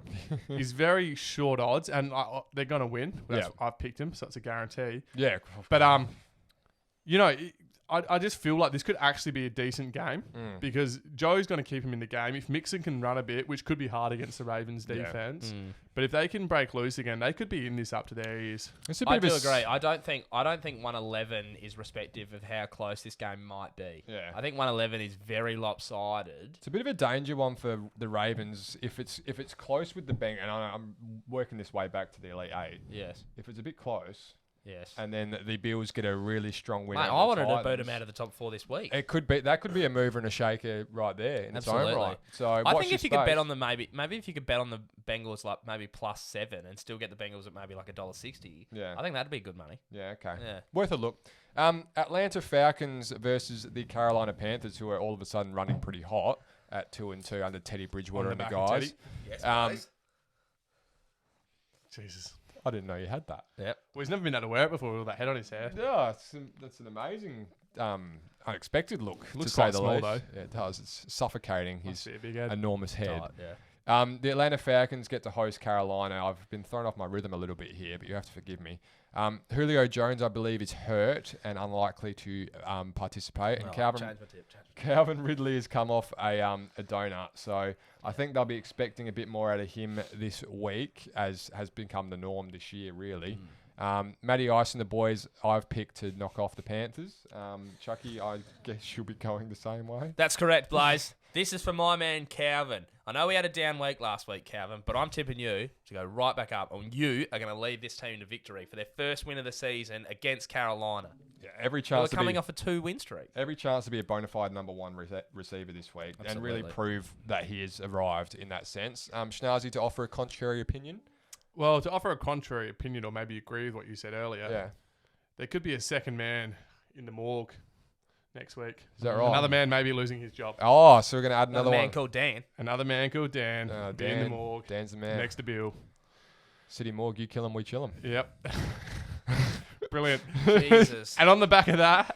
S3: He's very short odds, and they're gonna win. I've picked him, so it's a guarantee.
S1: Yeah,
S3: but I just feel like this could actually be a decent game because Joe's going to keep him in the game. If Mixon can run a bit, which could be hard against the Ravens defense, but if they can break loose again, they could be in this up to their ears.
S2: I do agree. I don't think 111 is respective of how close this game might be.
S1: Yeah.
S2: I think 111 is very lopsided.
S1: It's a bit of a danger one for the Ravens if it's close with the Bengals, and I'm working this way back to the Elite 8.
S2: Yes.
S1: If it's a bit close.
S2: Yes.
S1: And then the Bills get a really strong win.
S2: Mate, I wanted to boot them out of the top 4 this week.
S1: That could be a mover and a shaker right there in its own right. So
S2: I think if you could bet on the maybe if you could bet on the Bengals like maybe +7 and still get the Bengals at maybe like $1.60.
S1: Yeah.
S2: I think that'd be good money.
S1: Yeah. Okay.
S2: Yeah.
S1: Worth a look. Atlanta Falcons versus the Carolina Panthers, who are all of a sudden running pretty hot at 2-2 under Teddy Bridgewater and the guys.
S2: Yes, please.
S3: Jesus.
S1: I didn't know you had that.
S2: Yep.
S3: Well, he's never been able to wear it before with all that head on his hair.
S1: Yeah, that's an amazing, unexpected look.
S3: Looks
S1: to say
S3: quite
S1: the
S3: small
S1: least.
S3: though.
S1: Yeah, it does. It's suffocating his
S3: Must be a big head.
S1: enormous head.
S2: Yeah.
S1: The Atlanta Falcons get to host Carolina. I've been thrown off my rhythm a little bit here, but you have to forgive me. Julio Jones, I believe, is hurt and unlikely to participate. And Calvin Ridley has come off a donut, so I think they'll be expecting a bit more out of him this week, as has become the norm this year, really. Matty Ice and the boys I've picked to knock off the Panthers. Chucky, I guess you'll be going the same way.
S2: That's correct, Blaze. This is for my man, Calvin. I know we had a down week last week, Calvin, but I'm tipping you to go right back up, and you are going to lead this team to victory for their first win of the season against Carolina.
S1: Yeah, every chance.
S2: They're coming off a 2-win streak.
S1: Every chance to be a bona fide number 1 receiver this week.
S2: Absolutely.
S1: And really prove that he has arrived in that sense. Schnazzy, to offer a contrary opinion?
S3: Well, to offer a contrary opinion, or maybe agree with what you said earlier, there could be a second man in the morgue next week.
S1: Is that right?
S3: Another man may be losing his job.
S1: Oh, so we're going to add another
S2: man
S1: one.
S2: called Dan.
S3: Another man called Dan. Be in the morgue.
S1: Dan's the man.
S3: Next to Bill.
S1: City morgue, you kill him, we chill him.
S3: Yep. Brilliant.
S2: Jesus.
S3: And on the back of that,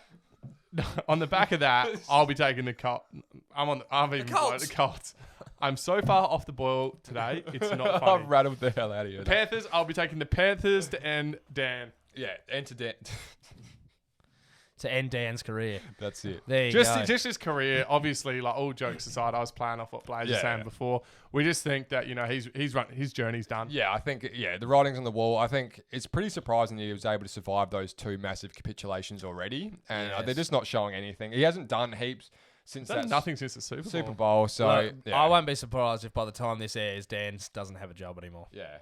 S3: I'll be taking the Colts. The Colts. I'm so far off the boil today, it's not funny.
S1: I've rattled the hell out of you.
S3: Panthers, I'll be taking the Panthers to end Dan.
S1: Yeah, end to Dan.
S2: To end Dan's career.
S1: That's it.
S2: There you
S3: Just his career, obviously, like all jokes aside, I was playing off what Blaze was saying before. We just think that, his journey's done.
S1: Yeah, I think, the writing's on the wall. I think it's pretty surprising that he was able to survive those 2 massive capitulations already. And they're just not showing anything. He hasn't done heaps since that.
S3: Nothing since the Super
S1: Bowl. So,
S2: I won't be surprised if by the time this airs, Dan doesn't have a job anymore.
S1: Yeah.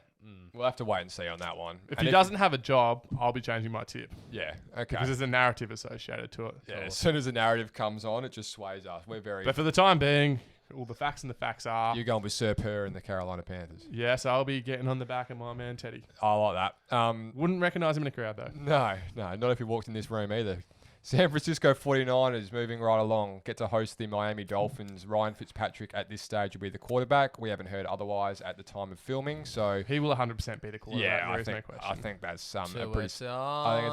S1: We'll have to wait and see on that one.
S3: If he doesn't have a job, I'll be changing my tip.
S1: Yeah, okay.
S3: Because there's a narrative associated to it.
S1: Yeah, as soon as the narrative comes on, it just sways us.
S3: But for the time being, all the facts are...
S1: You're going with Sir Purr and the Carolina Panthers.
S3: Yes, I'll be getting on the back of my man Teddy.
S1: I like that.
S3: Wouldn't recognise him in a crowd, though.
S1: No, not if he walked in this room either. San Francisco 49ers moving right along, get to host the Miami Dolphins. Ryan Fitzpatrick at this stage will be the quarterback. We haven't heard otherwise at the time of filming, so
S3: he will 100% be the quarterback.
S1: Yeah, I think that's I think it's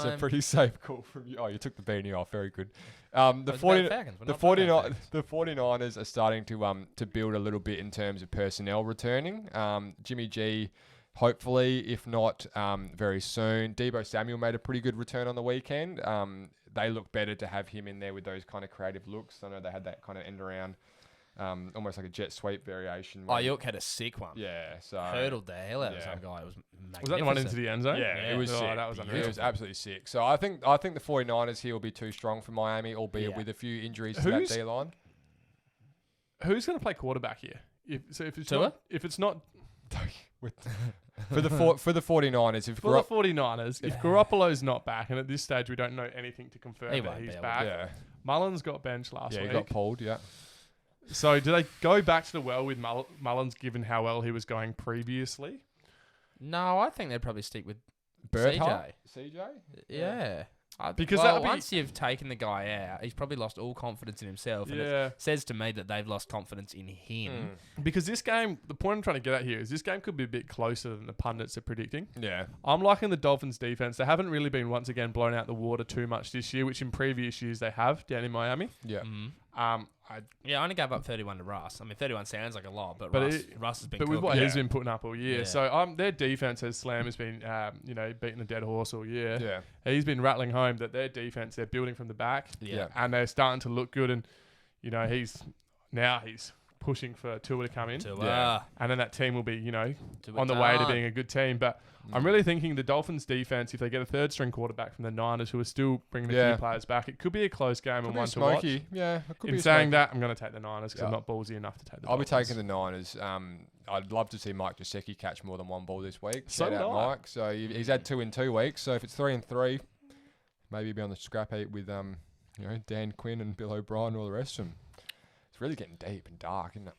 S1: a
S2: a
S1: pretty safe call from you. Oh, you took the beanie off. Very good. The 49ers are starting to build a little bit in terms of personnel returning. Jimmy G, hopefully, if not very soon. Deebo Samuel made a pretty good return on the weekend. They look better to have him in there with those kind of creative looks. I know they had that kind of end around almost like a jet sweep variation.
S2: Oh, York had a sick one.
S1: Yeah, so
S2: Hurdled the hell out of some guy. It was magnificent.
S3: Was that the one into the end zone?
S1: Yeah, it was sick.
S3: That was unreal.
S1: It was absolutely sick. So I think the 49ers here will be too strong for Miami, albeit with a few injuries to that D-line.
S3: Who's going to play quarterback here? If it's not
S1: for the 49ers, if
S3: Garoppolo's not back, and at this stage we don't know anything to confirm that he's back. Mullins got benched last week.
S1: Yeah, he got pulled. Yeah.
S3: So do they go back to the well with Mullins, given how well he was going previously?
S2: No, I think they'd probably stick with
S1: CJ.
S2: Yeah.
S3: Because
S2: once you've taken the guy out, he's probably lost all confidence in himself. And it says to me that they've lost confidence in him.
S3: Because this game, the point I'm trying to get at here is this game could be a bit closer than the pundits are predicting.
S1: Yeah.
S3: I'm liking the Dolphins' defense. They haven't really been, once again, blown out the water too much this year, which in previous years they have down in Miami.
S1: Yeah.
S2: I only gave up 31 to Russ. I mean, 31 sounds like a lot, but Russ has been
S3: But
S2: good.
S3: with what he's been putting up all year. So their defense, as Slam has been, beating a dead horse all year.
S1: Yeah.
S3: He's been rattling home that their defense, they're building from the back.
S2: Yeah.
S3: And they're starting to look good. And, he's pushing for Tua to come in. And then that team will be, on the way to being a good team. But I'm really thinking the Dolphins defense, if they get a third string quarterback from the Niners who are still bringing a few players back, it could be a close game and one to watch.
S1: Yeah, it could be
S3: in saying that, I'm going to take the Niners because I'm not ballsy enough to take the Dolphins.
S1: I'll be taking the Niners. I'd love to see Mike Gesicki catch more than one ball this week.
S3: So
S1: Shout out Mike. So he's had 2 in 2 weeks. So if it's 3 and 3, maybe he'll be on the scrap heap with Dan Quinn and Bill O'Brien and all the rest of them. It's really getting deep and dark, isn't it?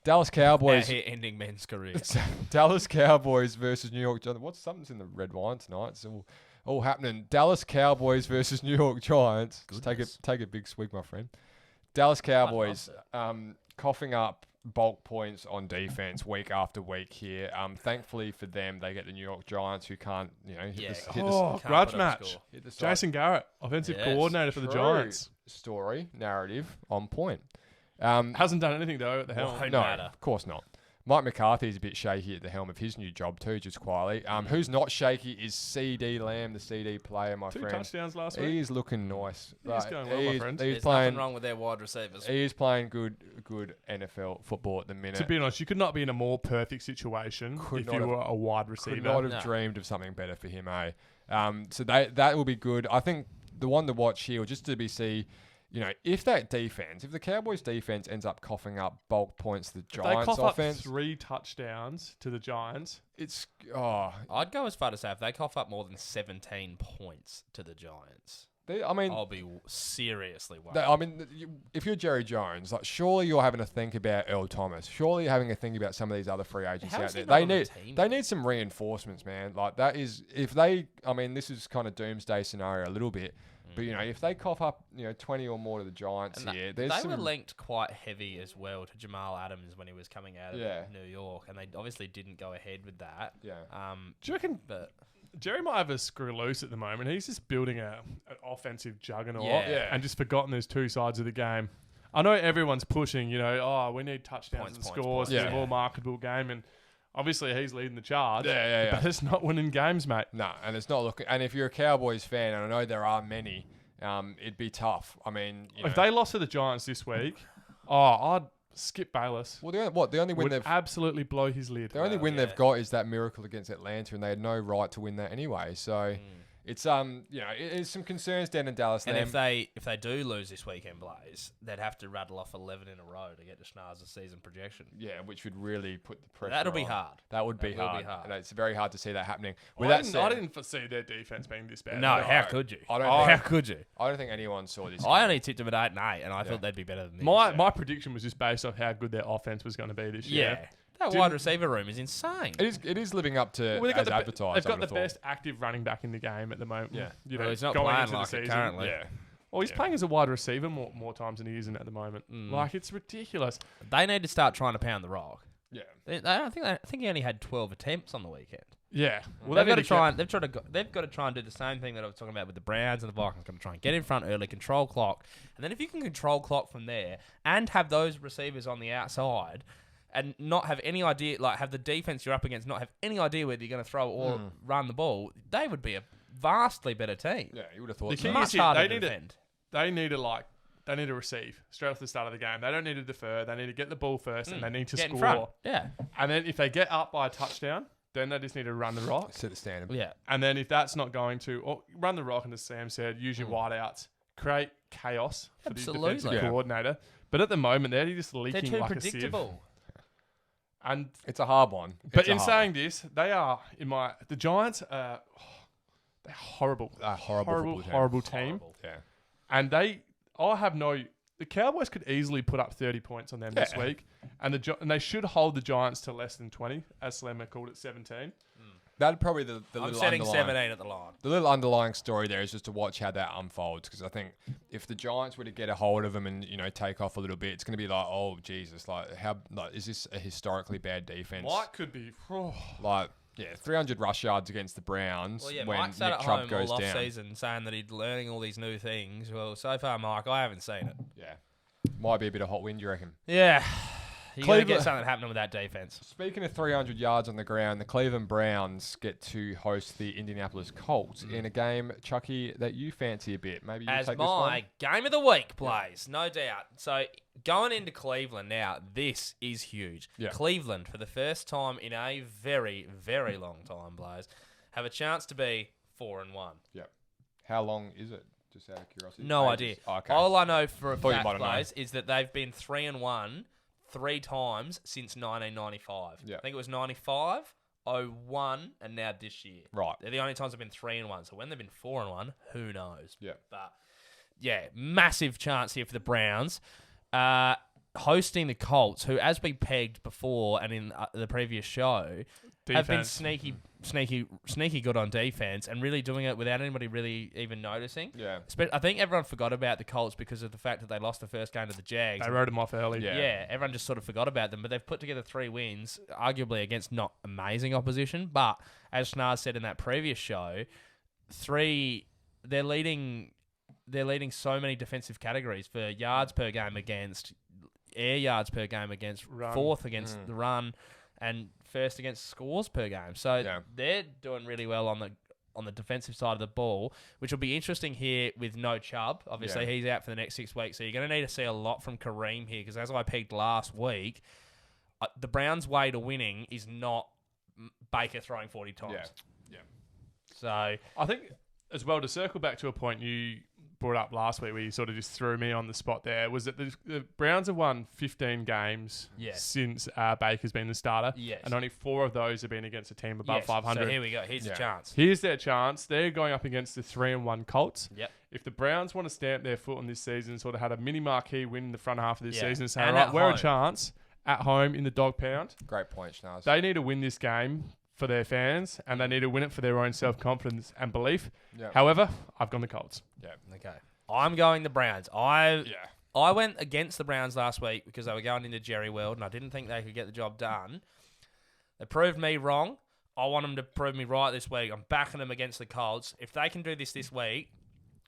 S1: Dallas Cowboys.
S2: Out here ending men's careers.
S1: Dallas Cowboys versus New York Giants. Something's in the red wine tonight? It's all happening. Dallas Cowboys versus New York Giants. Take a big swig, my friend. Dallas Cowboys coughing up bulk points on defense week after week here. Thankfully for them, they get the New York Giants who can't, hit the
S3: grudge match. Jason Garrett, offensive coordinator for the Giants.
S1: Story, narrative, on point.
S3: Hasn't done anything though at the helm.
S1: No, of course not. Mike McCarthy's a bit shaky at the helm of his new job too, just quietly. Who's not shaky is CD Lamb, the CD player, my friend.
S3: 2 touchdowns last week.
S1: He's looking nice.
S3: He's going well, my friend.
S2: There's nothing wrong with their wide receivers.
S1: He's playing good NFL football at the minute.
S3: To be honest, you could not be in a more perfect situation if you were a wide receiver.
S1: Could not have dreamed of something better for him, So that will be good. I think the one to watch here, just to see. If the Cowboys defense ends up coughing up bulk points to the Giants
S3: offense,
S1: offense,
S3: 3 touchdowns to the Giants.
S2: I'd go as far to say if they cough up more than 17 points to the Giants, I'll be seriously worried.
S1: If you're Jerry Jones, surely you're having to think about Earl Thomas. Surely you're having to think about some of these other free agents out there. They need some reinforcements, man. This is kind of doomsday scenario a little bit. But, if they cough up, 20 or more to the Giants here, they
S2: were linked quite heavy as well to Jamal Adams when he was coming out of New York, and they obviously didn't go ahead with that.
S1: Yeah.
S3: Do you reckon Jerry might have a screw loose at the moment? He's just building an offensive juggernaut and just forgotten there's 2 sides of the game. I know everyone's pushing, we need touchdowns and scores. It's a more marketable game, and obviously, he's leading the charge.
S1: Yeah.
S3: But it's not winning games, mate.
S1: No, and it's not looking. And if you're a Cowboys fan, and I know there are many, it'd be tough.
S3: If they lost to the Giants this week, I'd skip Bayless.
S1: Well, the only win they've
S3: absolutely blow his lid.
S1: The only win they've got is that miracle against Atlanta, and they had no right to win that anyway. So. It's it's some concerns down in Dallas.
S2: And if they do lose this weekend, Blaze, they'd have to rattle off 11 in a row to get to Schnaz's season projection.
S1: Yeah, which would really put the pressure.
S2: That'll be hard.
S1: That would be hard. And it's very hard to see that happening.
S3: I didn't foresee their defense being this bad.
S2: No, how could you?
S1: How
S2: could you?
S1: I don't think anyone saw this.
S2: I only tipped them at 8-8, and I thought they'd be better than this.
S3: My prediction was just based off how good their offense was going to be this year.
S2: Yeah. That wide receiver room is insane.
S1: It is living up to as advertised.
S3: They've got the best active running back in the game at the moment.
S1: Yeah.
S2: He's not playing like it currently.
S1: Yeah.
S3: Well, he's playing as a wide receiver more times than he isn't at the moment. It's ridiculous.
S2: They need to start trying to pound the rock.
S1: Yeah.
S2: I think he only had 12 attempts on the weekend.
S3: Yeah.
S2: Well, they've got to try and do the same thing that I was talking about with the Browns and the Vikings. Got to try and get in front early, control clock, and then if you can control clock from there and have those receivers on the outside. And not have any idea, have the defense you're up against, not have any idea whether you're going to throw or run the ball, they would be a vastly better team.
S1: Yeah, you would have thought.
S3: The key
S2: much
S3: is
S2: harder to defend.
S3: They need to they need to receive straight off the start of the game. They don't need to defer. They need to get the ball first, and they need to
S2: Get in
S3: score.
S2: front. Yeah.
S3: And then if they get up by a touchdown, then they just need to run the rock.
S1: Set the standard.
S2: Yeah.
S3: And then if that's not going to, or run the rock, and as Sam said, use your wideouts, create chaos for
S2: Absolutely.
S3: the defensive coordinator. But at the moment, they're just
S2: They're
S3: leaking
S2: too
S3: like
S2: predictable.
S3: a sieve. And
S1: It's a hard one.
S3: but in saying this, they are the Giants. They're horrible,
S1: A horrible football team.
S3: horrible team.
S2: Horrible.
S1: Yeah.
S3: And the Cowboys could easily put up 30 points on them this week, and they should hold the Giants to less than 20, as Slemmer called it, 17.
S1: That'd probably the
S2: I'm
S1: little
S2: setting
S1: underlying,
S2: 17 at the line.
S1: the little underlying story there is just to watch how that unfolds, because I think if the Giants were to get a hold of them and take off a little bit, it's going to be like, oh Jesus, is this a historically bad defense?
S3: Mike could be.
S1: 300 rush yards against the Browns
S2: Well, yeah,
S1: when
S2: Mike sat
S1: Nick
S2: at
S1: Chubb
S2: home
S1: goes
S2: all
S1: down.
S2: off-season saying that he's learning all these new things. Well, so far, Mike, I haven't seen it.
S1: Yeah, might be a bit of hot wind, you reckon?
S2: Yeah. You got to
S1: Cleveland-
S2: get something happening with that defense.
S1: Speaking of 300 yards on the ground, the Cleveland Browns get to host the Indianapolis Colts in a game, Chucky, that you fancy a bit. Maybe you
S2: As
S1: take this one?
S2: my game of the week plays, no doubt. So going into Cleveland now, this is huge.
S1: Yeah.
S2: Cleveland, for the first time in a very, very long time, Blaze, have a chance to be 4-1.
S1: Yeah. How long is it? Just out of curiosity.
S2: No
S1: Ages?
S2: idea.
S1: Oh, okay.
S2: All I know for a
S1: Thought you
S2: fact,
S1: might have known.
S2: Blaze, is that they've been 3-1 3 times since 1995.
S1: Yeah.
S2: I think it was 95, 01, and now this year.
S1: Right.
S2: They're the only times they've been 3-1. So when they've been 4-1, who knows?
S1: Yeah.
S2: But yeah, massive chance here for the Browns. Hosting the Colts, who, as we pegged before and in the previous show, have been sneaky good on defense and really doing it without anybody really even noticing.
S1: Yeah.
S2: I think everyone forgot about the Colts because of the fact that they lost the first game to the Jags.
S3: They wrote them off early.
S1: Yeah.
S2: Everyone just sort of forgot about them, but they've put together 3 wins, arguably against not amazing opposition. But as Schnars said in that previous show, they're leading so many defensive categories for yards per game against, air yards per game against,
S3: Run.
S2: 4th against the run, and 1st against scores per game. So they're doing really well on the defensive side of the ball, which will be interesting here with no Chubb. Obviously, he's out for the next 6 weeks, so you're going to need to see a lot from Kareem here, because as I pegged last week, the Browns' way to winning is not Baker throwing 40 times.
S1: Yeah.
S2: So
S3: I think, as well, to circle back to a point you brought up last week where you sort of just threw me on the spot there, was that the Browns have won 15 games since Baker's been the starter.
S2: Yes.
S3: And only 4 of those have been against a team above 500.
S2: So here we go. Here's the chance.
S3: Here's their chance. They're going up against the 3-1 Colts.
S2: Yep.
S3: If the Browns want to stamp their foot on this season, sort of had a mini marquee win in the front half of this season, saying,
S2: And
S3: right,
S2: at
S3: we're
S2: home.
S3: a chance at home in the dog pound.
S1: Great point, Schnars.
S3: They need to win this game for their fans, and they need to win it for their own self-confidence and belief.
S1: Yeah.
S3: However, I've gone the Colts.
S1: Yeah.
S2: Okay. I'm going the Browns. I went against the Browns last week because they were going into Jerry World, and I didn't think they could get the job done. They proved me wrong. I want them to prove me right this week. I'm backing them against the Colts. If they can do this week,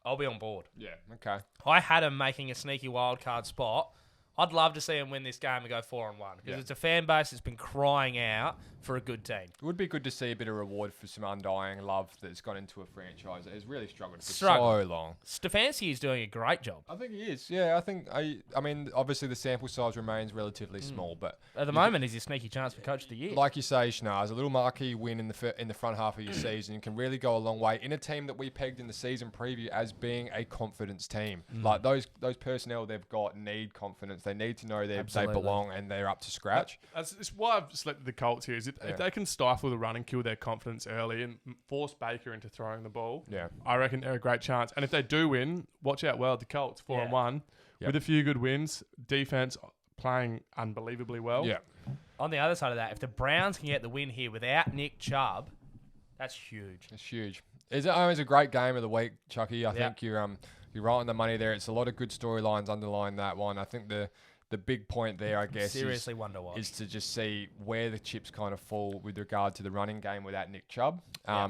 S2: I'll be on board.
S1: Yeah. Okay.
S2: I had them making a sneaky wild card spot. I'd love to see them win this game and go 4-1 because it's a fan base that's been crying out for a good team.
S1: It would be good to see a bit of reward for some undying love that's gone into a franchise that has really struggled for so long.
S2: Stefanski is doing a great job.
S1: I think he is. Yeah, I mean, obviously the sample size remains relatively small, but
S2: At the moment, he's a sneaky chance for Coach of the Year.
S1: like you say, Schnars, a little marquee win in the front half of your season can really go a long way in a team that we pegged in the season preview as being a confidence team. Like those personnel they've got need confidence. They need to know they belong and they're up to scratch.
S3: That's why I've selected the Colts here. Is if they can stifle the run and kill their confidence early and force Baker into throwing the ball, I reckon they're a great chance. And if they do win, watch out well. The Colts 4-1 with a few good wins, defense playing unbelievably well.
S1: Yeah.
S2: On the other side of that, if the Browns can get the win here without Nick Chubb, that's huge.
S1: It's huge. It's a great game of the week, Chucky. I think you're right on the money there. It's a lot of good storylines underlying that one. I think the big point there, I guess,
S2: Seriously wonder watch.
S1: is to just see where the chips kind of fall with regard to the running game without Nick Chubb,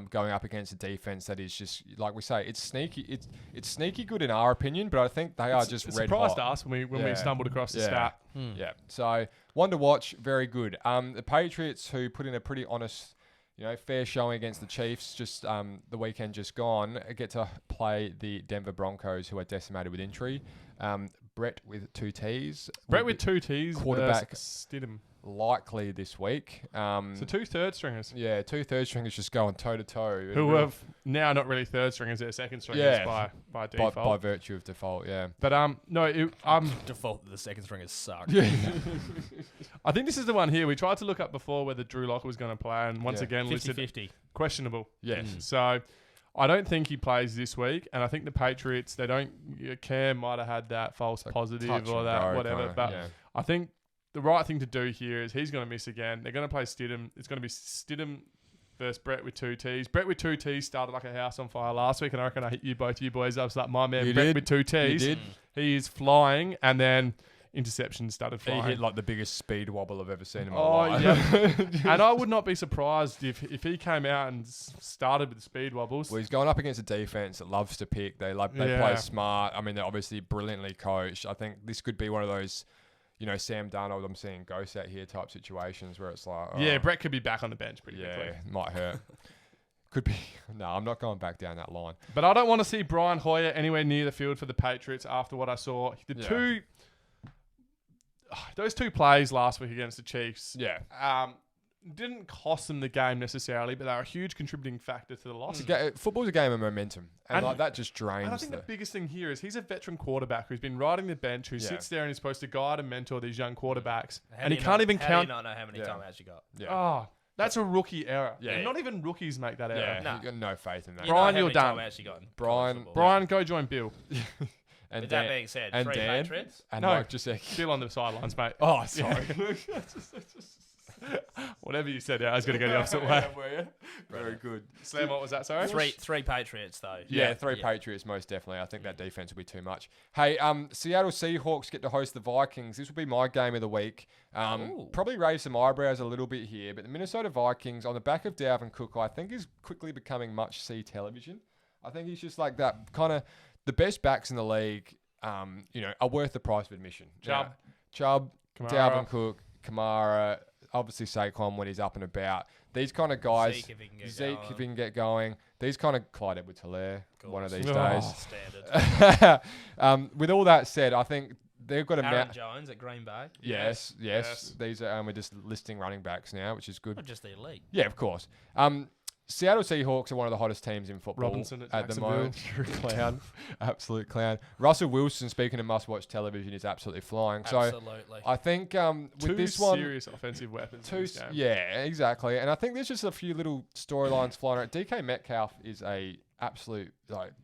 S1: going up against a defense that is just, like we say, it's sneaky. It's sneaky good in our opinion, but I think they are just red hot.
S3: Surprised us when we stumbled across the stat.
S1: Yeah. So one to watch, very good. The Patriots, who put in a pretty honest fair showing against the Chiefs. Just the weekend just gone. Get to play the Denver Broncos, who are decimated with injury. Brett with 2 T's.
S3: Brett with 2 T's.
S1: Quarterback
S3: Stidham.
S1: Likely this week.
S3: So 2 third stringers.
S1: Yeah, 2 third stringers just going toe to toe.
S3: Who have now not really third stringers, they're second stringers by default.
S1: By virtue of default, yeah.
S3: But
S2: default the second stringers suck.
S1: Yeah.
S3: I think this is the one here. We tried to look up before whether Drew Locker was going to play, and once again listed
S2: 50-50.
S3: Questionable.
S1: Yes.
S3: So I don't think he plays this week, and I think the Patriots, they don't. Cam might have had that false positive or that whatever,
S1: kinda,
S3: but I think the right thing to do here is he's going to miss again. They're going to play Stidham. It's going to be Stidham versus Brett with 2 T's. Brett with 2 T's started like a house on fire last week, and I reckon I hit you boys up. So like my man Brett with 2 T's.
S1: He did.
S3: He is flying, and then interception started flying.
S1: He hit like the biggest speed wobble I've ever seen in my life.
S3: Yeah. And I would not be surprised if he came out and started with speed wobbles.
S1: Well, he's going up against a defense that loves to pick. They play smart. I mean, they're obviously brilliantly coached. I think this could be one of those, Sam Darnold, I'm seeing ghost out here type situations where it's like,
S3: Brett could be back on the bench pretty quickly.
S1: Yeah, might hurt. Could be. No, I'm not going back down that line.
S3: But I don't want to see Brian Hoyer anywhere near the field for the Patriots after what I saw. Those 2 plays last week against the Chiefs.
S1: Yeah.
S3: Didn't cost them the game necessarily, but they were a huge contributing factor to the loss.
S1: Football's a game of momentum, and like that just drains.
S3: And I think the biggest thing here is he's a veteran quarterback who's been riding the bench, who sits there and is supposed to guide and mentor these young quarterbacks, and he can't even count.
S2: How do you not know how many timeouts you got?
S1: Yeah.
S3: Oh, that's a rookie error.
S1: Yeah.
S3: And not even rookies make that error.
S1: Yeah, you got no faith in that.
S3: Brian, you're done.
S2: You got
S1: Brian,
S3: go join Bill.
S2: And with that being said,
S1: and
S2: 3
S1: Dan,
S2: Patriots.
S1: And
S3: no,
S1: Mike just
S3: Bill on the sidelines, mate.
S1: Oh, sorry.
S3: Whatever you said, I was going to go the opposite way.
S1: Very good.
S3: Slam, what was that, sorry?
S2: 3 Patriots, though.
S1: Yeah, 3 Patriots, most definitely. I think that defense will be too much. Hey, Seattle Seahawks get to host the Vikings. This will be my game of the week. Probably raise some eyebrows a little bit here, but the Minnesota Vikings, on the back of Dalvin Cook, I think is quickly becoming must-see television. I think he's just like that kind of the best backs in the league, are worth the price of admission. Chubb, Dalvin Cook, Kamara, obviously Saquon when he's up and about. These kind of guys, Zeke if he can get going. These kind of Clyde Edwards-Helaire one of these days.
S2: Standard.
S1: With all that said, I think they've got a
S2: Aaron Jones at Green Bay.
S1: Yes. These are we're just listing running backs now, which is good.
S2: Not just the elite.
S1: Yeah, of course. Seattle Seahawks are one of the hottest teams in football
S3: Robinson
S1: at the moment. You're a clown. Absolute clown. Russell Wilson, speaking of must-watch television, is absolutely flying.
S2: Absolutely.
S1: So I think with this one...
S3: serious offensive weapons in this game.
S1: Yeah, exactly. And I think there's just a few little storylines flying around. DK Metcalf is a absolute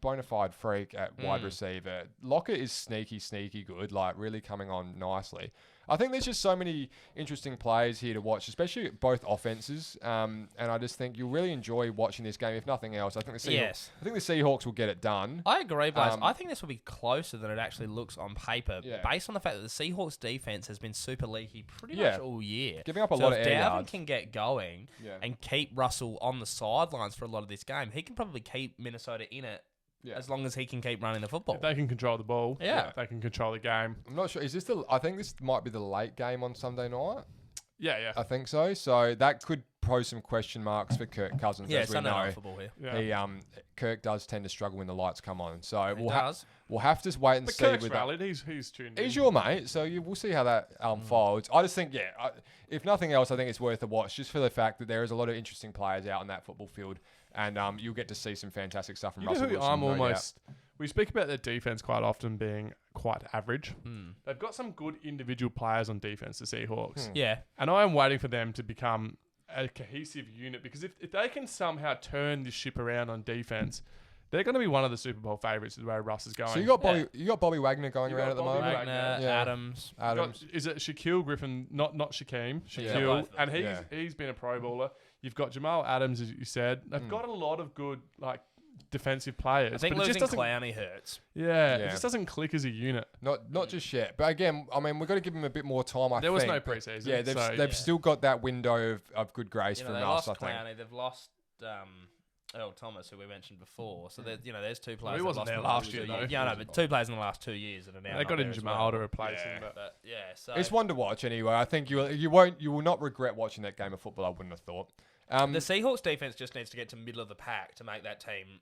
S1: bona fide freak at wide receiver. Lockett is sneaky good, really coming on nicely. I think there's just so many interesting plays here to watch, especially both offenses. And I just think you'll really enjoy watching this game, if nothing else. I think the Seahawks will get it done.
S2: I agree, Blaze. I think this will be closer than it actually looks on paper, based on the fact that the Seahawks defense has been super leaky pretty much all year.
S1: Giving up a lot of air yards.
S2: If Dalvin can get going and keep Russell on the sidelines for a lot of this game, he can probably keep Minnesota in it. Yeah. As long as he can keep running the football.
S3: If they can control the ball.
S2: Yeah.
S3: If they can control the game.
S1: I'm not sure. I think this might be the late game on Sunday night.
S3: Yeah.
S1: I think so. So that could pose some question marks for Kirk Cousins.
S2: Yeah,
S1: as we
S2: Sunday
S1: know.
S2: night football here.
S3: Yeah.
S1: Kirk does tend to struggle when the lights come on. So
S2: we'll
S1: have to wait and
S3: but
S1: see.
S3: Kirk's rallied. He's tuned in.
S1: He's your mate, so we'll see how that unfolds. I just think, if nothing else, I think it's worth a watch just for the fact that there is a lot of interesting players out on that football field, and you'll get to see some fantastic stuff from Russell Wilson.
S3: We speak about their defense quite often being quite average. They've got some good individual players on defense, the Seahawks.
S2: Yeah.
S3: And I am waiting for them to become a cohesive unit, because if they can somehow turn this ship around on defense, they're going to be one of the Super Bowl favourites the way Russ is going.
S1: So you got Bobby Wagner going around at the moment.
S2: Wagner, Adams.
S3: Is it Shaquille Griffin? Not Shaquem. Shaquille, and he's been a Pro Bowler. You've got Jamal Adams, as you said. They've got a lot of good defensive players.
S2: I think losing Clowney hurts.
S3: Yeah, it just doesn't click as a unit.
S1: Not just yet. But again, I mean, we've got to give him a bit more time, I think.
S3: There was no preseason.
S1: Yeah, they've still got that window of good grace from Russ, I think.
S2: They lost Clowney. They've lost Earl Thomas, who we mentioned before. So there's 2 players.
S3: He wasn't there last year, though.
S2: Yeah, no, but 2 players in the last 2 years that are now.
S3: They got in Jamal to replace him.
S2: But so
S1: it's one to watch anyway. I think you will not regret watching that game of football. I wouldn't have thought.
S2: The Seahawks defense just needs to get to middle of the pack to make that team.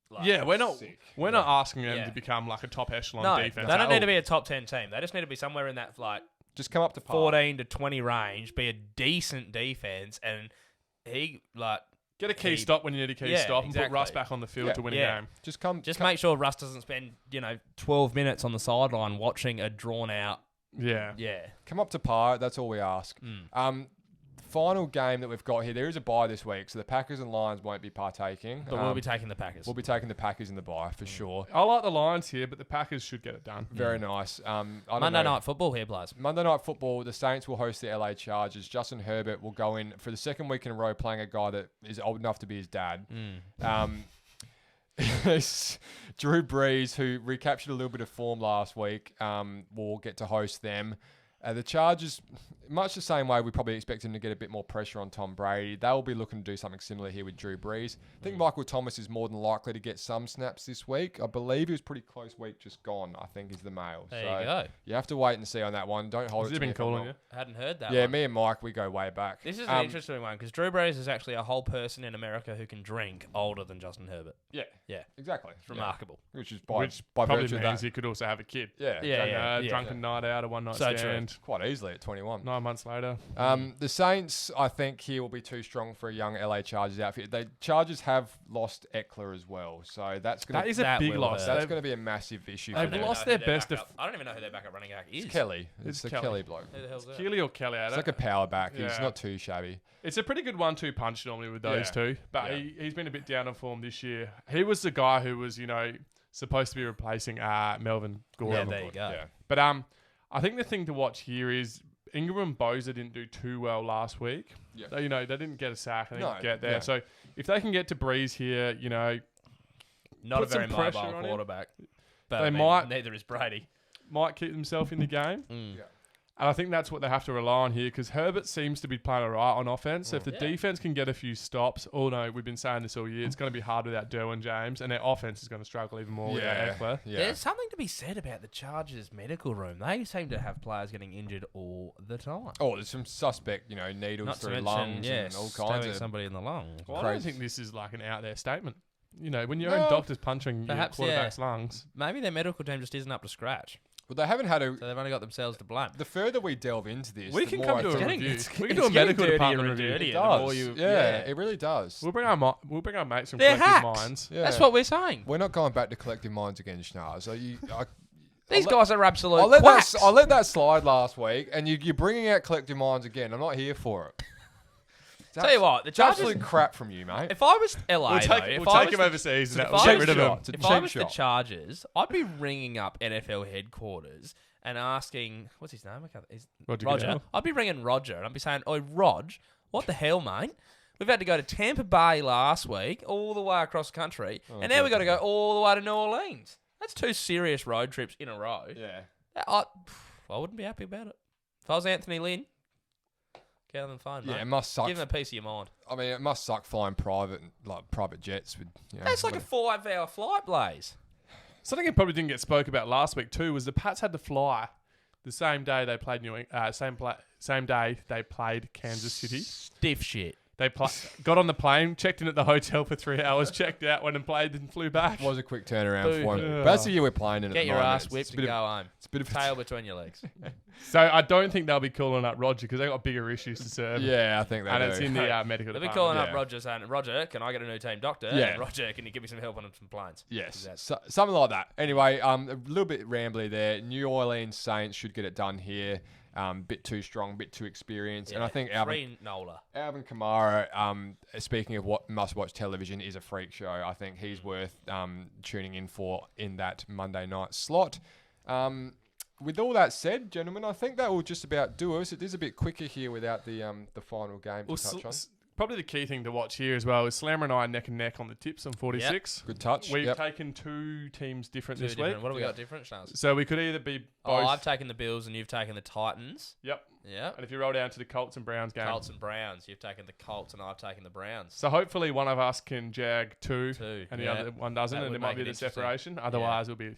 S3: Like, we're not asking them to become like a top echelon defense.
S2: They don't need to be a top 10 team. They just need to be somewhere in that
S1: just come up to
S2: 14 to 20 range, be a decent defense, and he
S3: get a key stop when you need a key stop, and put Russ back on the field to win a game.
S2: Just make sure Russ doesn't spend 12 minutes on the sideline watching a drawn out.
S3: Yeah.
S1: Come up to par. That's all we ask. Final game that we've got here. There is a bye this week, so the Packers and Lions won't be partaking.
S2: But we'll be taking the Packers.
S1: We'll be taking the Packers in the bye for sure.
S3: I like the Lions here, but the Packers should get it done.
S1: Very nice.
S2: Monday night football here, Blaz.
S1: Monday night football. The Saints will host the LA Chargers. Justin Herbert will go in for the second week in a row playing a guy that is old enough to be his dad. Drew Brees, who recaptured a little bit of form last week, will get to host them. The Chargers, much the same way we probably expect him to get a bit more pressure on Tom Brady. They will be looking to do something similar here with Drew Brees. I think Michael Thomas is more than likely to get some snaps this week. I believe he was pretty close week just gone, I think is the mail.
S2: There you go.
S1: You have to wait and see on that one. Don't hold it to me.
S3: Calling you?
S2: I hadn't heard that
S1: one. Me and Mike, we go way back.
S2: This is an interesting one because Drew Brees is actually a whole person in America who can drink older than Justin Herbert.
S1: Yeah.
S2: Exactly. It's remarkable.
S1: Which
S3: by
S1: virtue
S3: virtue
S1: of
S3: means
S1: that.
S3: he could also have a kid.
S1: Drunken
S3: night out, a one-night
S2: so
S3: stand.
S2: True.
S1: Quite easily at 21.
S3: 9 months later.
S1: The Saints, I think, here will be too strong for a young LA Chargers outfit. The Chargers have lost Eckler as well, so that is
S3: a big loss.
S1: That's going to be a massive issue.
S3: They've lost their best.
S2: I don't even know who their backup running back is.
S1: It's Kelly. It's the Kelly bloke.
S2: Who the hell's that?
S3: Keely or Kelly.
S1: It's like a power back. He's not too shabby.
S3: It's a pretty good 1-2 punch normally with those two, but he's been a bit down on form this year. He was the guy who was, supposed to be replacing Melvin Gordon.
S2: Yeah, there you go.
S3: Yeah. But I think the thing to watch here is Ingram and Bosa didn't do too well last week.
S1: Yeah.
S3: They didn't get a sack. They didn't get there.
S1: Yeah.
S3: So if they can get to Breeze here,
S2: not a
S3: put
S2: very
S3: some pressure
S2: mobile
S3: on
S2: quarterback. But
S3: They might.
S2: Neither is Brady.
S3: Might keep themselves in the game.
S1: Yeah.
S3: And I think that's what they have to rely on here because Herbert seems to be playing all right on offense. So if the defense can get a few stops, we've been saying this all year, it's going to be hard without Derwin James, and their offense is going to struggle even more without Eckler.
S1: Yeah.
S2: There's something to be said about the Chargers medical room. They seem to have players getting injured all the time.
S1: Oh, there's some suspect, needles
S2: Not
S1: through
S2: to
S1: lungs
S2: mention,
S1: and all kinds of
S2: somebody in the lungs.
S3: Well, I don't think this is like an out there statement. When your own doctor's punching your quarterback's lungs.
S2: Maybe their medical team just isn't up to scratch.
S1: Well, they haven't had
S2: So they've only got themselves to blame.
S1: The further we delve into this,
S3: we
S1: the
S3: can
S1: more
S3: come
S1: I
S3: to a
S1: think-
S3: review. We can
S2: it's
S3: do a medical
S2: getting
S3: department
S2: dirtier and
S3: review.
S1: It
S2: dirtier. The more
S1: does.
S2: you-
S1: It really does.
S3: We'll bring our mates from
S2: They're
S3: Collective
S2: hacks.
S3: Minds.
S1: Yeah.
S2: That's what we're saying.
S1: We're not going back to collective minds again, Schnars. So
S2: These guys are absolute
S1: I
S2: quacks.
S1: let that slide last week, and you're bringing out collective minds again. I'm not here for it.
S2: Tell you what, the
S1: It's
S2: Chargers.
S1: absolute crap from you, mate.
S2: If I was LA,
S3: We'll take him overseas and we'll get rid of him.
S2: If I was the Chargers, I'd be ringing up NFL headquarters and asking, what's his name?
S3: Roger
S2: Roger.
S3: Goodell.
S2: I'd be ringing Roger and I'd be saying, "Oi, Rog, what the hell, mate? We've had to go to Tampa Bay last week, all the way across the country, and now we've got to go all the way to New Orleans. That's 2 serious road trips in a row.
S1: Yeah.
S2: I wouldn't be happy about it. If I was Anthony Lynn, get on the phone, mate.
S1: Yeah, it must suck.
S2: Give him a piece of your mind.
S1: I mean, it must suck flying private jets with.
S2: That's like a 5-hour flight, Blaze.
S3: Something that probably didn't get spoke about last week too was the Pats had to fly the same day they played same day they played Kansas City.
S2: Stiff shit.
S3: They got on the plane, checked in at the hotel for 3 hours, checked out, went and played, and flew back.
S1: It was a quick turnaround
S2: Boo.
S1: for him.
S3: Yeah.
S1: But that's the year we're playing in.
S2: Get your ass whipped and go home.
S1: It's a bit of
S2: Tail between your legs.
S3: So I don't think they'll be calling up Roger because they got bigger issues to serve.
S1: Yeah, I think they
S3: and
S1: do.
S3: it's in the medical
S2: They'll be
S3: department.
S2: calling up
S1: Yeah.
S2: Roger saying, "Roger, can I get a new team doctor?
S1: Yeah.
S2: And Roger, can you give me some help on some planes?"
S1: Yes, something like that. Anyway, a little bit rambly there. New Orleans Saints should get it done here. Bit too strong, bit too experienced, and I think Alvin Kamara, speaking of what must-watch television, is a freak show. I think he's worth tuning in for in that Monday night slot. With all that said, gentlemen, I think that will just about do us. It is a bit quicker here without the final game to touch on.
S3: Probably the key thing to watch here as well is Slammer and I are neck and neck on the tips on 46.
S1: Good touch.
S3: We've taken 2 teams different this week.
S2: What have we got different, Charles?
S3: So we could either be both.
S2: I've taken the Bills and you've taken the Titans.
S3: Yep.
S2: Yeah.
S3: And if you roll down to the Colts and Browns game.
S2: Colts and Browns. You've taken the Colts and I've taken the Browns.
S3: So hopefully one of us can jag 2 and the
S2: Yeah.
S3: other one doesn't,
S2: That
S3: and
S2: would
S3: it might
S2: make
S3: be
S2: it
S3: the
S2: interesting.
S3: separation. Otherwise, it'll be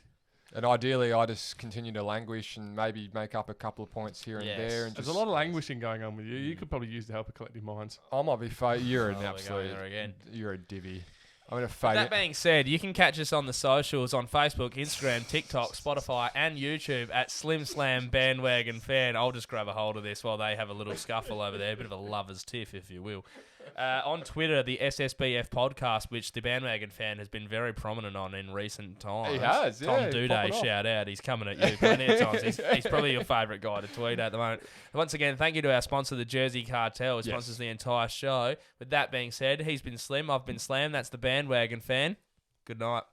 S1: And ideally, I just continue to languish and maybe make up a couple of points here and there. And
S3: there's a lot of languishing going on with you. You could probably use the help of Collective Minds.
S1: I might be you're an
S2: we're
S1: absolute.
S2: going there again.
S1: You're a divvy. I'm going to fade
S2: That
S1: it.
S2: being said, you can catch us on the socials on Facebook, Instagram, TikTok, Spotify, and YouTube at Slim Slam Bandwagon Fan. I'll just grab a hold of this while they have a little scuffle over there, a bit of a lover's tiff, if you will. On Twitter, the SSBF podcast, which the Bandwagon Fan has been very prominent on in recent times.
S1: He has,
S2: Tom
S1: yeah.
S2: Duday, shout out. He's coming at you plenty of times. He's probably your favourite guy to tweet at the moment. Once again, thank you to our sponsor, the Jersey Cartel, who sponsors the entire show. With that being said, he's been Slim, I've been Slam. That's the Bandwagon Fan. Good night.